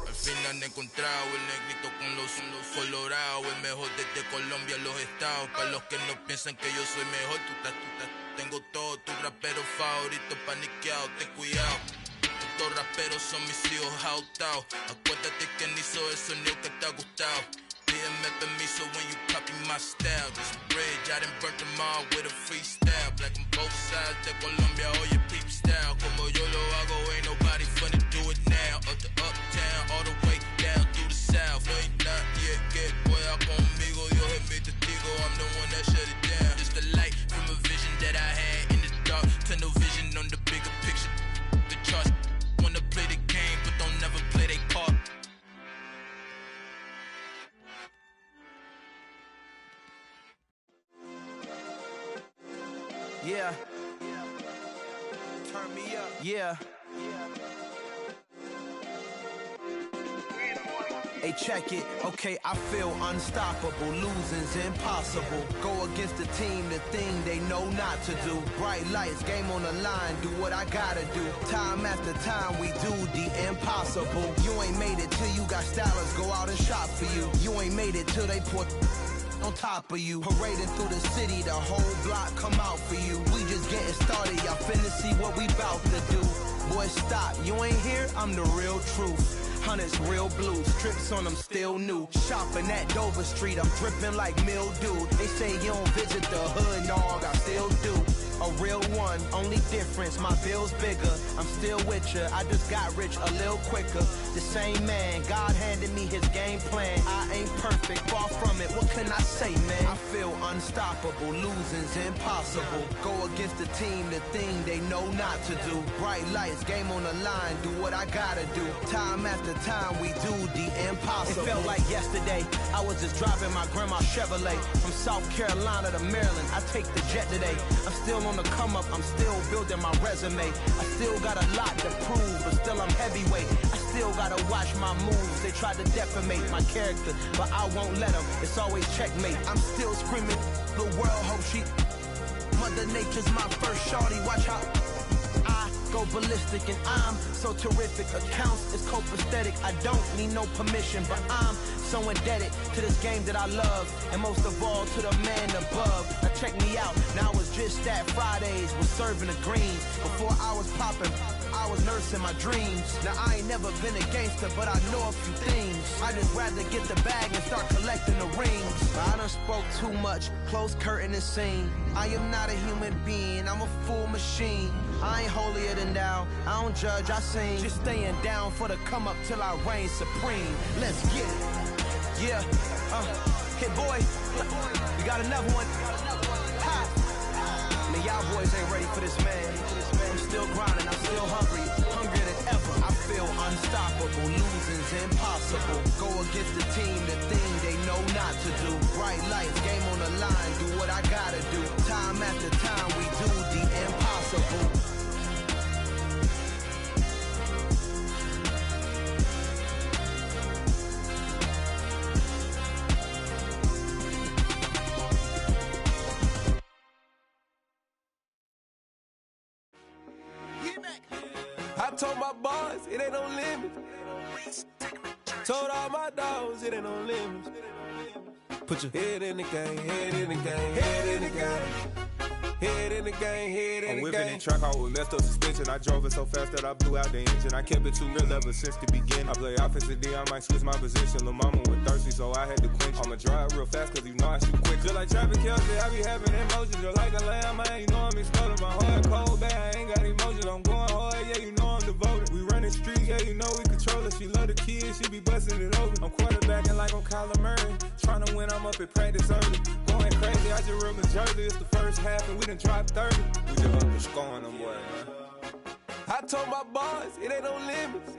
Al fin han encontrado el negrito con los colorados, el mejor desde Colombia a los estados. Para los que no piensan que yo soy mejor, tú estás, tengo todo, tu rapero favorito paniqueado, ten cuidado. Estos raperos son mis hijos jautados. Acuérdate quien hizo el sonido que te ha gustado. Pídeme permiso when you copy my style. This bridge, I done burnt them all with a freestyle. Black on both sides de Colombia, oye peep style. Como yo lo hago, ain't nobody finna do it now. Up to uptown, all the way down through the south. No hay nadie que pueda conmigo, Dios es mi testigo. I'm the one that shut it down. Just the light from a vision that I had in the dark. Tunnel vision on the bigger picture. The charts wanna play the game, but don't never play their part. Yeah. Turn me up. Yeah. Hey, check it. Okay, I feel unstoppable. Losing's impossible. Go against the team, the thing they know not to do. Bright lights, game on the line, do what I gotta do. Time after time, we do the impossible. You ain't made it till you got stylers go out and shop for you. You ain't made it till they put on top of you. Parading through the city, the whole block come out for you. We just getting started, y'all finna see what we bout to do. Boy, stop, you ain't here, I'm the real truth. Hunters, real blues, strips on them still new. Shopping at Dover Street, I'm dripping like mildew. They say you don't visit the hood, dog, I still do. A real one, only difference, my bill's bigger. I'm still with ya, I just got rich a little quicker. The same man, God handed me his game plan. I ain't perfect, far from it, what can I say, man? I feel unstoppable, losing's impossible. Go against the team, the thing they know not to do. Bright lights, game on the line, do what I gotta do. Time after time, we do the impossible. It felt like yesterday, I was just driving my grandma's Chevrolet. From South Carolina to Maryland, I take the jet today. I'm still on the come up, I'm still building my resume. I still got a lot to prove, but still I'm heavyweight. I still gotta watch my moves. They tried to defamate my character, but I won't let them. It's always checkmate. I'm still screaming, the world hope she. Mother Nature's my first shorty, watch how I go ballistic, and I'm so terrific. Accounts is copacetic. I don't need no permission, but I'm so indebted to this game that I love, and most of all to the man above. Now check me out, now it's just that Fridays was serving the greens. Before I was popping, I was nursing my dreams. Now I ain't never been a gangster, but I know a few things. I just rather get the bag and start collecting the rings. I done spoke too much, close curtain and scene. I am not a human being, I'm a full machine. I ain't holier than thou, I don't judge, I sing. Just staying down for the come up till I reign supreme. Let's get it. Yeah, hit boy, we got another one. Ha! Man, y'all boys ain't ready for this, man. I'm still grinding, I'm still hungry, hungrier than ever. I feel unstoppable, losing's impossible. Go against the team, the thing they know not to do. Bright lights, game on the line, do what I gotta do. Time after time, we do the impossible. I told my boys it ain't no limit. Told all my dogs it ain't no limit. Put your head in the game, head in the game, head in the game. Head in the game, head in the game. I'm whipping in track out with messed up suspension. I drove it so fast that I blew out the engine. I kept it too real ever since the beginning. I play offensive D, I might switch my position. Lil' mama was thirsty, so I had to quench. I'ma drive real fast, cause you know I shoot quick. Just like Travis Kelce, I be having emotions. Just like a lamb, man, you know I'm exploding. My heart cold, bad, I ain't got emotions. I'm going hard, yeah, you know I'm devoted. We running streets, yeah, you know we control it. She love the kids, she be busting it over. I'm quarterbacking like I'm Kyler Murray. Trying to win, I'm up at practice early. Going crazy, I just real Jersey. It's the first half, and we done dropped 30. We just up and scoring them, boy, man. I told my boys, it ain't no limits.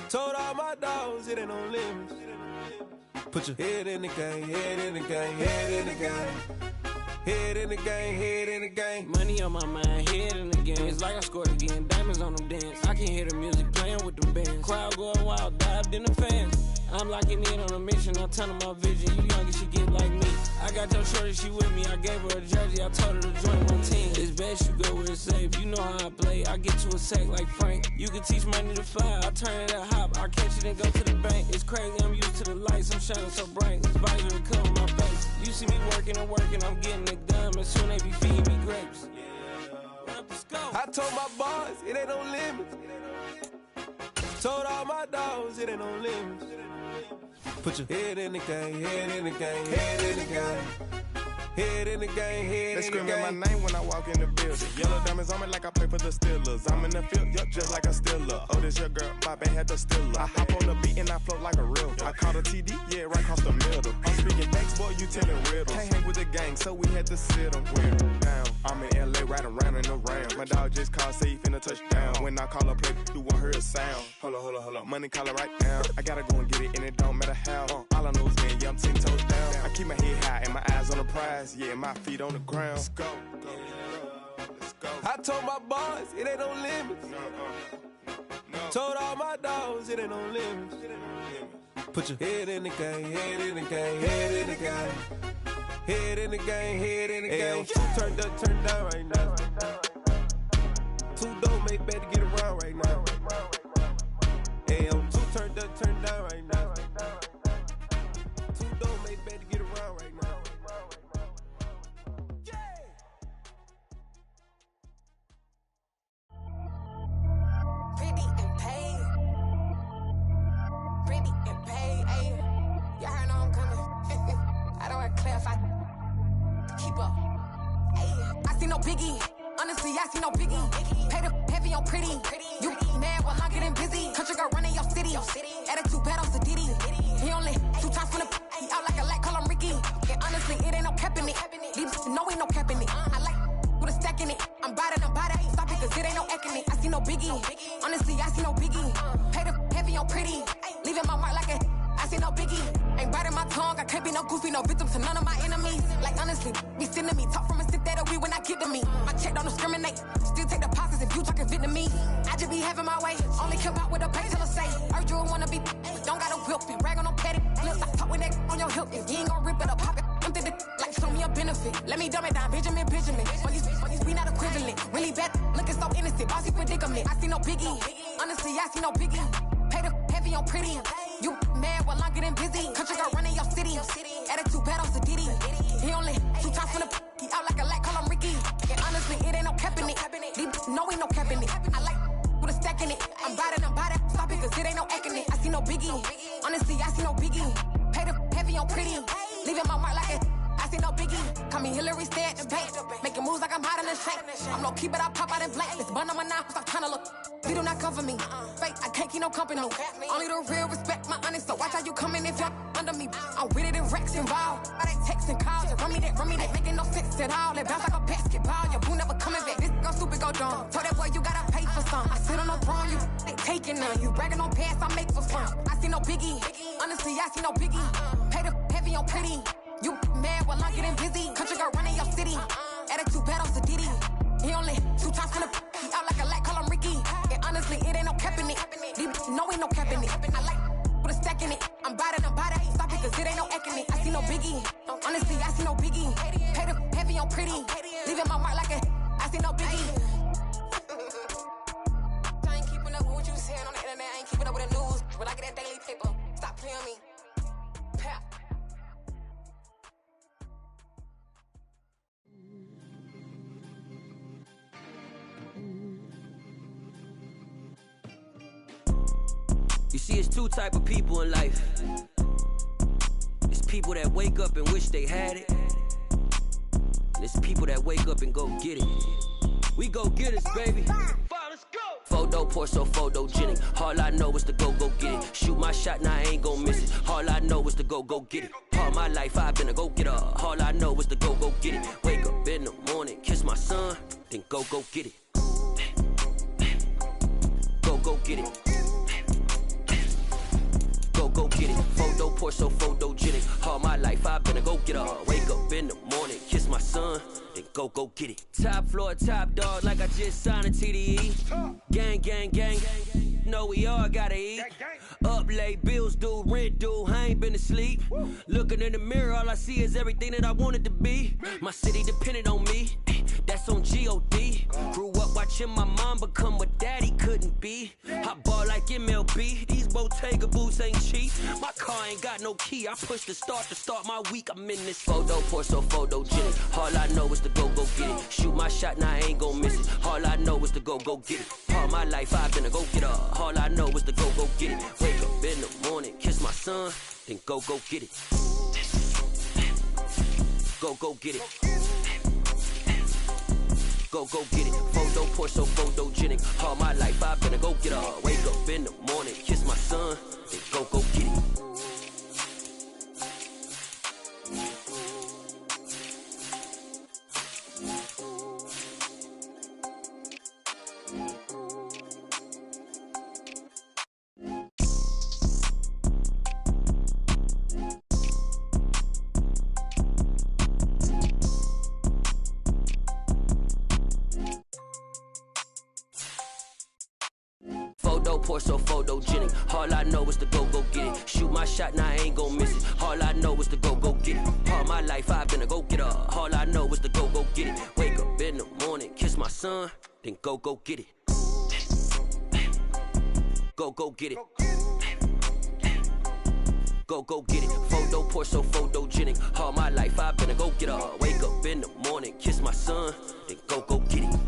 Told all my dogs, it ain't no limits. Put your head in the game, head in the game, head in the game. Head in the game, head in the game. Money on my mind, head in the game. It's like I scored again, diamonds on them dance. I can hear the music playing with them bands. Crowd going wild, dived in the fans. I'm locking in on a mission, I'm telling my vision. You young and she get like me. I got your shorty, she with me. I gave her a jersey, I told her to join my team. It's best you go where it's safe. You know how I play. I get to a sack like Frank. You can teach money to fly. I turn it a hop. I catch it and go to the bank. It's crazy, I'm used to the lights. I'm shining so bright. This visor will cover my face. You see me working and working. I'm getting it done. And soon they be feeding me grapes. I told my boys, it ain't no limits. Told all my dogs, it ain't no limits. Put your head in the game, head in the game, head in the game. Head in the game, head in the game. They screaming my name when I walk in the building. Yellow diamonds on me like I play for the Steelers. I'm in the field, yup, just like a Steeler. Oh, this your girl, my band had the Steeler. I hop on the beat and I float like a real. I caught a TD, yeah, right across the middle. I'm speaking thanks, boy, you telling riddles. Can't hang with the gang, so we had to sit them down. I'm in LA, riding around in the ram. My dog just called, say he finna touchdown. When I call a play, you won't hear a sound. Hold up, money calling right now. I gotta go and get it, and it don't matter how. All I know is man, yeah, I'm 10 toes down. I keep my head high and my eyes on the prize. Yeah, my feet on the ground. Let's go. Let's go. I told my boys, it ain't no limits. Told all my dogs, it ain't no limits. Put your head in the game, head in the game, head in the game. Head in the game, head in the game. Two turned up, turned down right now. Two dope make better get around right now. Hey, I'm two turned up, turned down right now. Two dope make better get around right now. Pretty and paid. Pretty and paid, ayy. Y'all heard I'm coming. I don't want to clarify. Keep up. Ayy. I see no biggie. Honestly, I see no biggie. Pay the heavy on pretty. You mad while I'm getting busy. Country girl running your city. Attitude bad off the Diddy. He only 2 times from the he out like a light, call him Ricky. And honestly, it ain't no cap in it. These know ain't no cap in it. I like with a stack in it. I'm bout it. Stop it, cause it ain't no eck in it. I see no biggie. Honestly, I see no biggie. Pay the heavy on pretty. Leaving my mark like a I see no biggie. Ain't biting my tongue. I can't be no goofy, no victim to none of my enemies. Like honestly, be sending me talk from a stick that we when I get to me. My check don't discriminate. Still take deposits if you talking Vietnamese. I just be having my way. Only care about what the pay teller say. Urge you wanna be, don't gotta whip it. Brag on no petty. Lips like talk with that on your hip. If you ain't gon' rip it up, pop it. I'm thinking like show me a benefit. Let me dumb it down, Benjamin. On these we not equivalent. Really bad, looking so innocent. Bossy predicament. I see no biggie. Honestly, I see no biggie. Pay the heavy on pretty. You mad while I'm getting busy. Country girl running your city. Attitude bad off the Diddy. He only 2 times from the he out like a light, call him Ricky. And honestly, it ain't no cap in it. These know ain't no cap in it. I like with a stack in it. I'm bout it. Stop it, cause it ain't no eck in it. I see no biggie. Honestly, I see no biggie. Pay the heavy on pretty. Leaving my mark like a I see no biggie. Call me Hillary, stay at the bank. Making moves like I'm hot in the shank. I'm low key, but I pop out in blank. This bun on my knife, stop trying to look. They do not cover me. Fake, I can't keep no company. Only the real respect my honest. So watch how you coming if y'all under me. I'm with it and Rex involved. I they texting calls. Run me that. Making no sense at all. They bounce like a basketball. Your boo never coming back. This go stupid, go dumb. Told that boy you gotta pay for some. I sit on no throne, you ain't taking none. You bragging on past, I make for fun. I see no biggie. Honestly, I see no biggie. Pay the heavy on pretty. You mad while I'm getting busy. Country girl running your city. Attitude bad off the Diddy. He only 2 times from the he out like a light, call him Ricky. And honestly, it ain't no cap in it. These know ain't no cap in it. I like with a stack in it. I'm bout it. Stop it, cause it ain't no eck in it. I see no biggie. Honestly, I see no biggie. Pay the heavy on pretty. Leaving my mark like a I see no biggie. I ain't keeping up with what you saying on the internet. I ain't keeping up with the news. When I get that daily paper, stop playing me. Pap. You see, it's two type of people in life. It's people that wake up and wish they had it. And it's people that wake up and go get it. We go get it, baby. Photo poor, so photogenic. All I know is to go get it. Shoot my shot, now I ain't gon' miss it. All I know is to go get it. All my life I've been a go-getter. All I know is to go get it. Wake up in the morning, kiss my son, then go get it. Go get it. Go get it. Photo poor, so photogenic. All my life I've been a go-getter. Wake up in the morning, kiss my son, then go get it. Top floor, top dog, like I just signed a TDE. Gang. Know we all gotta eat. Up late, bills due, rent due, I ain't been asleep. Looking in the mirror, all I see is everything that I wanted to be. My city depended on me, that's on G.O.D. Grew up watching my mom become what daddy couldn't be. I ball like MLB, these Bottega boots ain't cheap. My car ain't got no key, I push the start to start my week. I'm in this photo poor, so photogenic. All I know is to go get it. Shoot my shot, now I ain't gon' miss it. All I know is to go get it. All my life I've been a go-getter. All I know is to go get it. Wake up in the morning, kiss my son, then go get it. Go get it. Go get it. Photo poor, so photogenic. All my life I've been a go-getter. Wake up in the morning, kiss my son, then go get it. Poor, so photogenic. All I know is to go get it. Shoot my shot, now I ain't gon' miss it. All I know is to go get it. All my life I've been a go-getter. All I know is to go get it. Wake up in the morning, kiss my son, then go get it. Go get it. Go get it. Photo poor, so photogenic. All my life I've been a go-getter. Wake up in the morning, kiss my son, then go get it.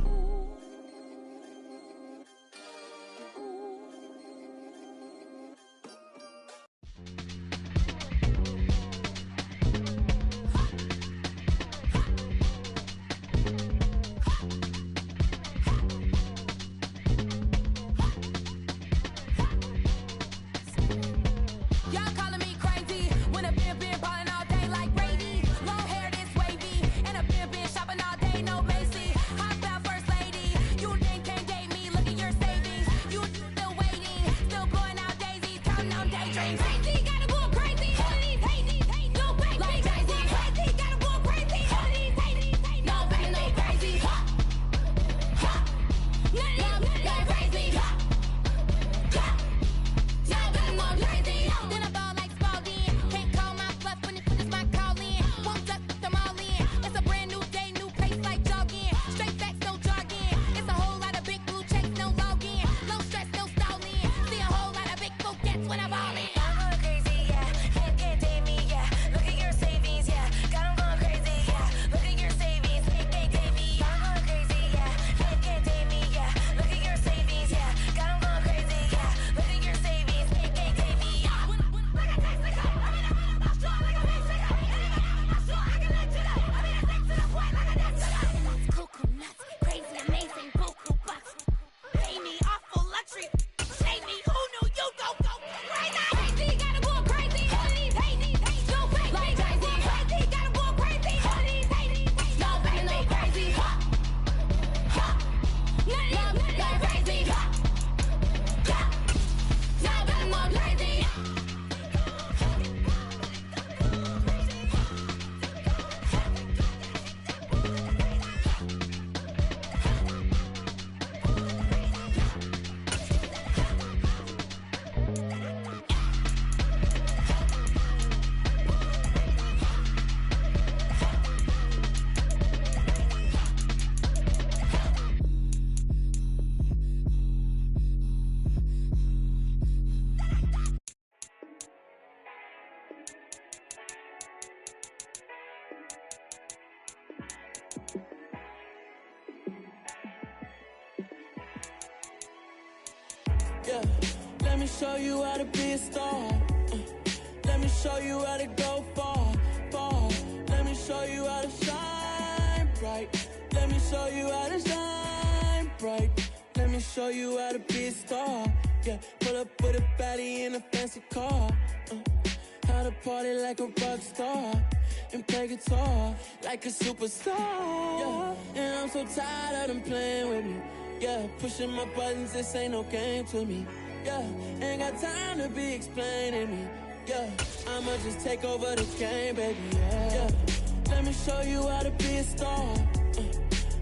Yeah, let Let me show you how to be a star. Let me show you how to go far, far. Let me show you how to shine bright. Let me show you how to shine bright. Let me show you how to be a star. Yeah, pull up with a baddie in a fancy car. How to party like a rock star and play guitar like a superstar. Yeah, and I'm so tired of them playing with me. Yeah, pushing my buttons, this ain't no game to me. Yeah, ain't got time to be explaining me. Yeah, I'ma just take over the game, baby. Yeah, let me show you how to be a star.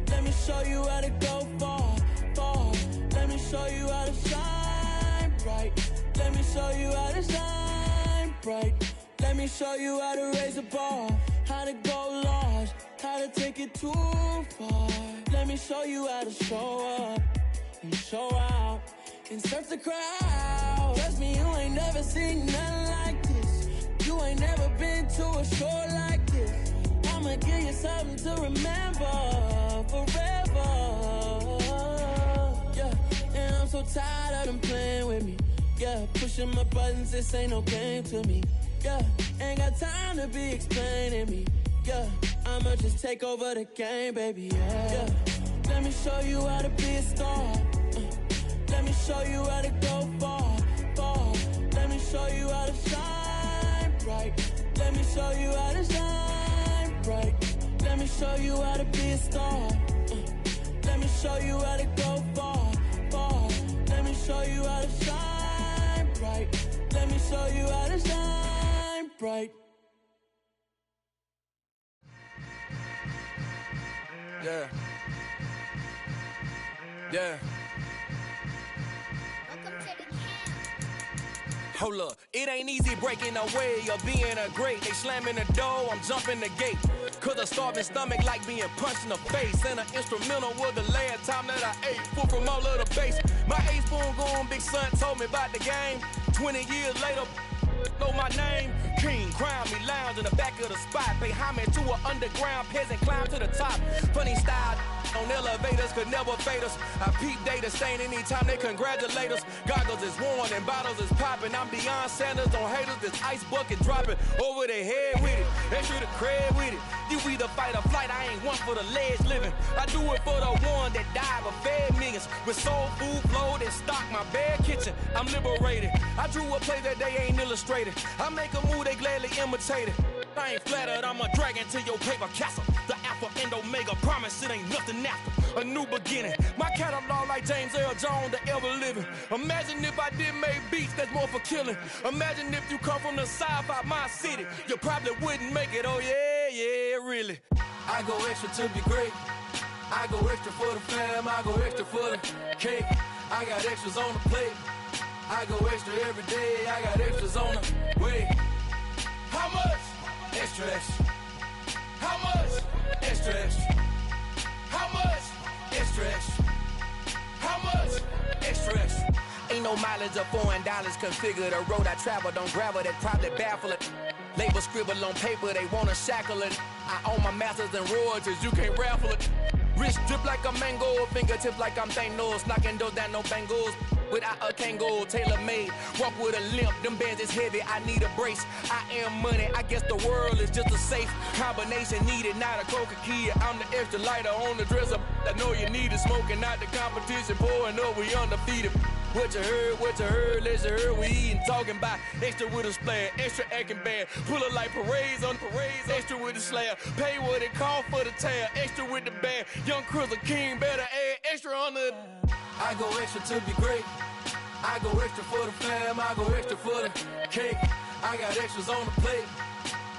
Let me show you how to go far, far. Let me show you how to shine bright. Let me show you how to shine bright. Let me show you how to raise a bar, how to go large, how to take it too far. Let me show you how to show up and show out and surf the crowd. Trust me, you ain't never seen nothing like this. You ain't never been to a show like this. I'ma give you something to remember forever. Yeah, and I'm so tired of them playing with me. Yeah, pushing my buttons, this ain't no game to me. Yeah, ain't got time to be explaining me. Yeah, I'ma just take over the game, baby. Yeah, let me show you how to be a star. Let me show you how to go far, far. Let me show you how to shine bright. Let me show you how to shine bright. Let me show you how to be a star. Let me show you how to go far, far. Let me show you how to shine bright. Let me show you how to shine bright. Yeah. Yeah. Hold up, it ain't easy breaking away or being a great. They slamming the door, I'm jumping the gate. Cause a starving stomach like being punched in the face. And an instrumental was the last time that I ate. Full from all of the bass. My ace spoon going, big son told me about the game. 20 years later, know my name. King, crown me, lounge in the back of the spot. Pay homage to an underground peasant, climb to the top. Funny style on elevators could never fade us. I peep data stain anytime they congratulate us. Goggles is worn and bottles is popping. I'm Deion Sanders on haters, this ice bucket dropping over their head with it. Extra the cred with it. You either fight or flight, I ain't one for the ledge living. I do it for the one that died but fed millions. With soul food flowed and stock my bare kitchen. I'm liberated. I drew a play that they ain't illustrated. I make a move, they gladly imitate it. I ain't flattered, I'm a dragon to your paper castle. The Alpha and Omega, promise it ain't nothing after. A new beginning. My catalog like James Earl Jones, the ever living. Imagine if I did make beats that's more for killing. Imagine if you come from the south out my city. You probably wouldn't make it, oh yeah, yeah, really. I go extra to be great. I go extra for the fam, I go extra for the cake. I got extras on the plate. I go extra every day, I got extras on the way. How much? Extra, extra. How much? Extra, extra. How much? Extra, extra. How much? Extra, extra. Ain't no mileage of $4 configure the road I travel. Don't gravel, that probably baffle it. Label scribble on paper, they wanna shackle it. I own my masters and royalties, you can't raffle it. Wrist drip like a mango, fingertips like I'm Thanos. Knocking those down, no bangles. Without a Kangol, tailor-made. Walk with a limp, them bands is heavy, I need a brace. I am money, I guess the world is just a safe combination needed, not a coca-key. I'm the extra lighter on the dresser. I know you need it, smoking out the competition, pouring up, we undefeated. What you heard, let's heard, we eating, talking about extra with a splash, extra acting bad. Pull it like parades on parades, extra with the slab. Pay what it cost for the tab, extra with the band. Young Crizzle King, better add extra on the. I go extra to be great. I go extra for the fam, I go extra for the cake. I got extras on the plate.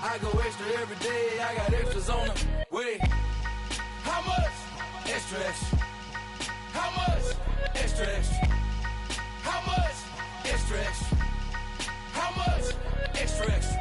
I go extra every day, I got extras on the way. How much? Extra, extra. How much? Extra, extra. How much? Extra, extra. How much? Extra, extra.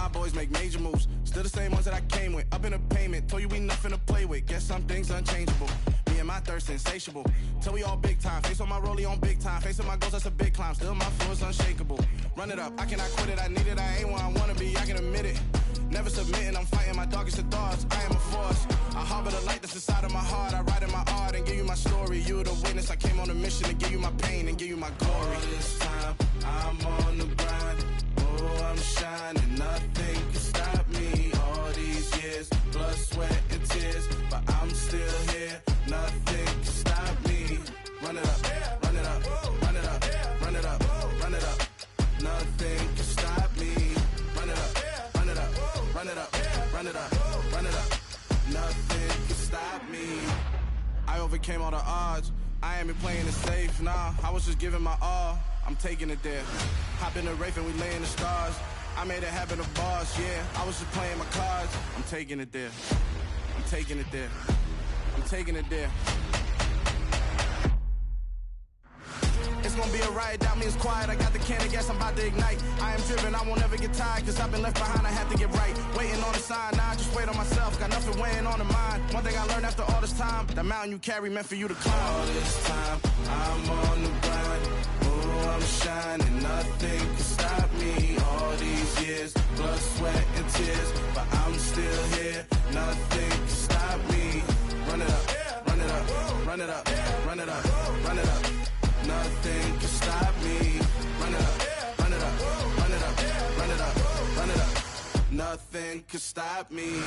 my boys make major moves. Still the same ones that I came with. Up in a payment, told you we nothing to play with. Guess some things unchangeable. Me and my thirst insatiable. Till we all big time. Face on my rollie on big time. Face on my goals, that's a big climb. Still my flow is unshakable. Run it up, I cannot quit it. I need it, I ain't where I wanna be, I can admit it. Never submitting, I'm fighting my darkest of thoughts. I am a force. I harbor the light that's inside of my heart. I write in my art and give you my story. You the witness, I came on a mission to give you my pain and give you my glory. All this time, I'm on the grind. Oh, I'm shining, nothing can stop me. All these years, blood, sweat, and tears, but I'm still here. Nothing can stop me. Run it up, run it up, run it up, run it up, run it up. Nothing can stop me. Run it up, run it up, run it up, run it up, run it up. Nothing can stop me. I overcame all the odds. I ain't been playing it safe, nah. I was just giving my all. I'm taking it there. Hop in the Wraith and we lay in the stars. I made it happen to boss, yeah. I was just playing my cards. I'm taking it there. I'm taking it there. I'm taking it there. It's gonna be a riot, doubt me it's quiet. I got the can of gas, I'm about to ignite. I am driven, I won't ever get tired, cause I've been left behind, I have to get right. Waiting on a sign, now I just wait on myself. Got nothing weighing on the mind. One thing I learned after all this time, that mountain you carry meant for you to climb. All this time, I'm on the grind. Oh, I'm shining, nothing can stop me. All these years, blood, sweat, and tears, but I'm still here. Nothing can stop me. Run it up, run it up, run it up, run it up, run it up. Nothing can stop me. Run it up, run it up, run it up, run it up, run it up. Nothing can stop me.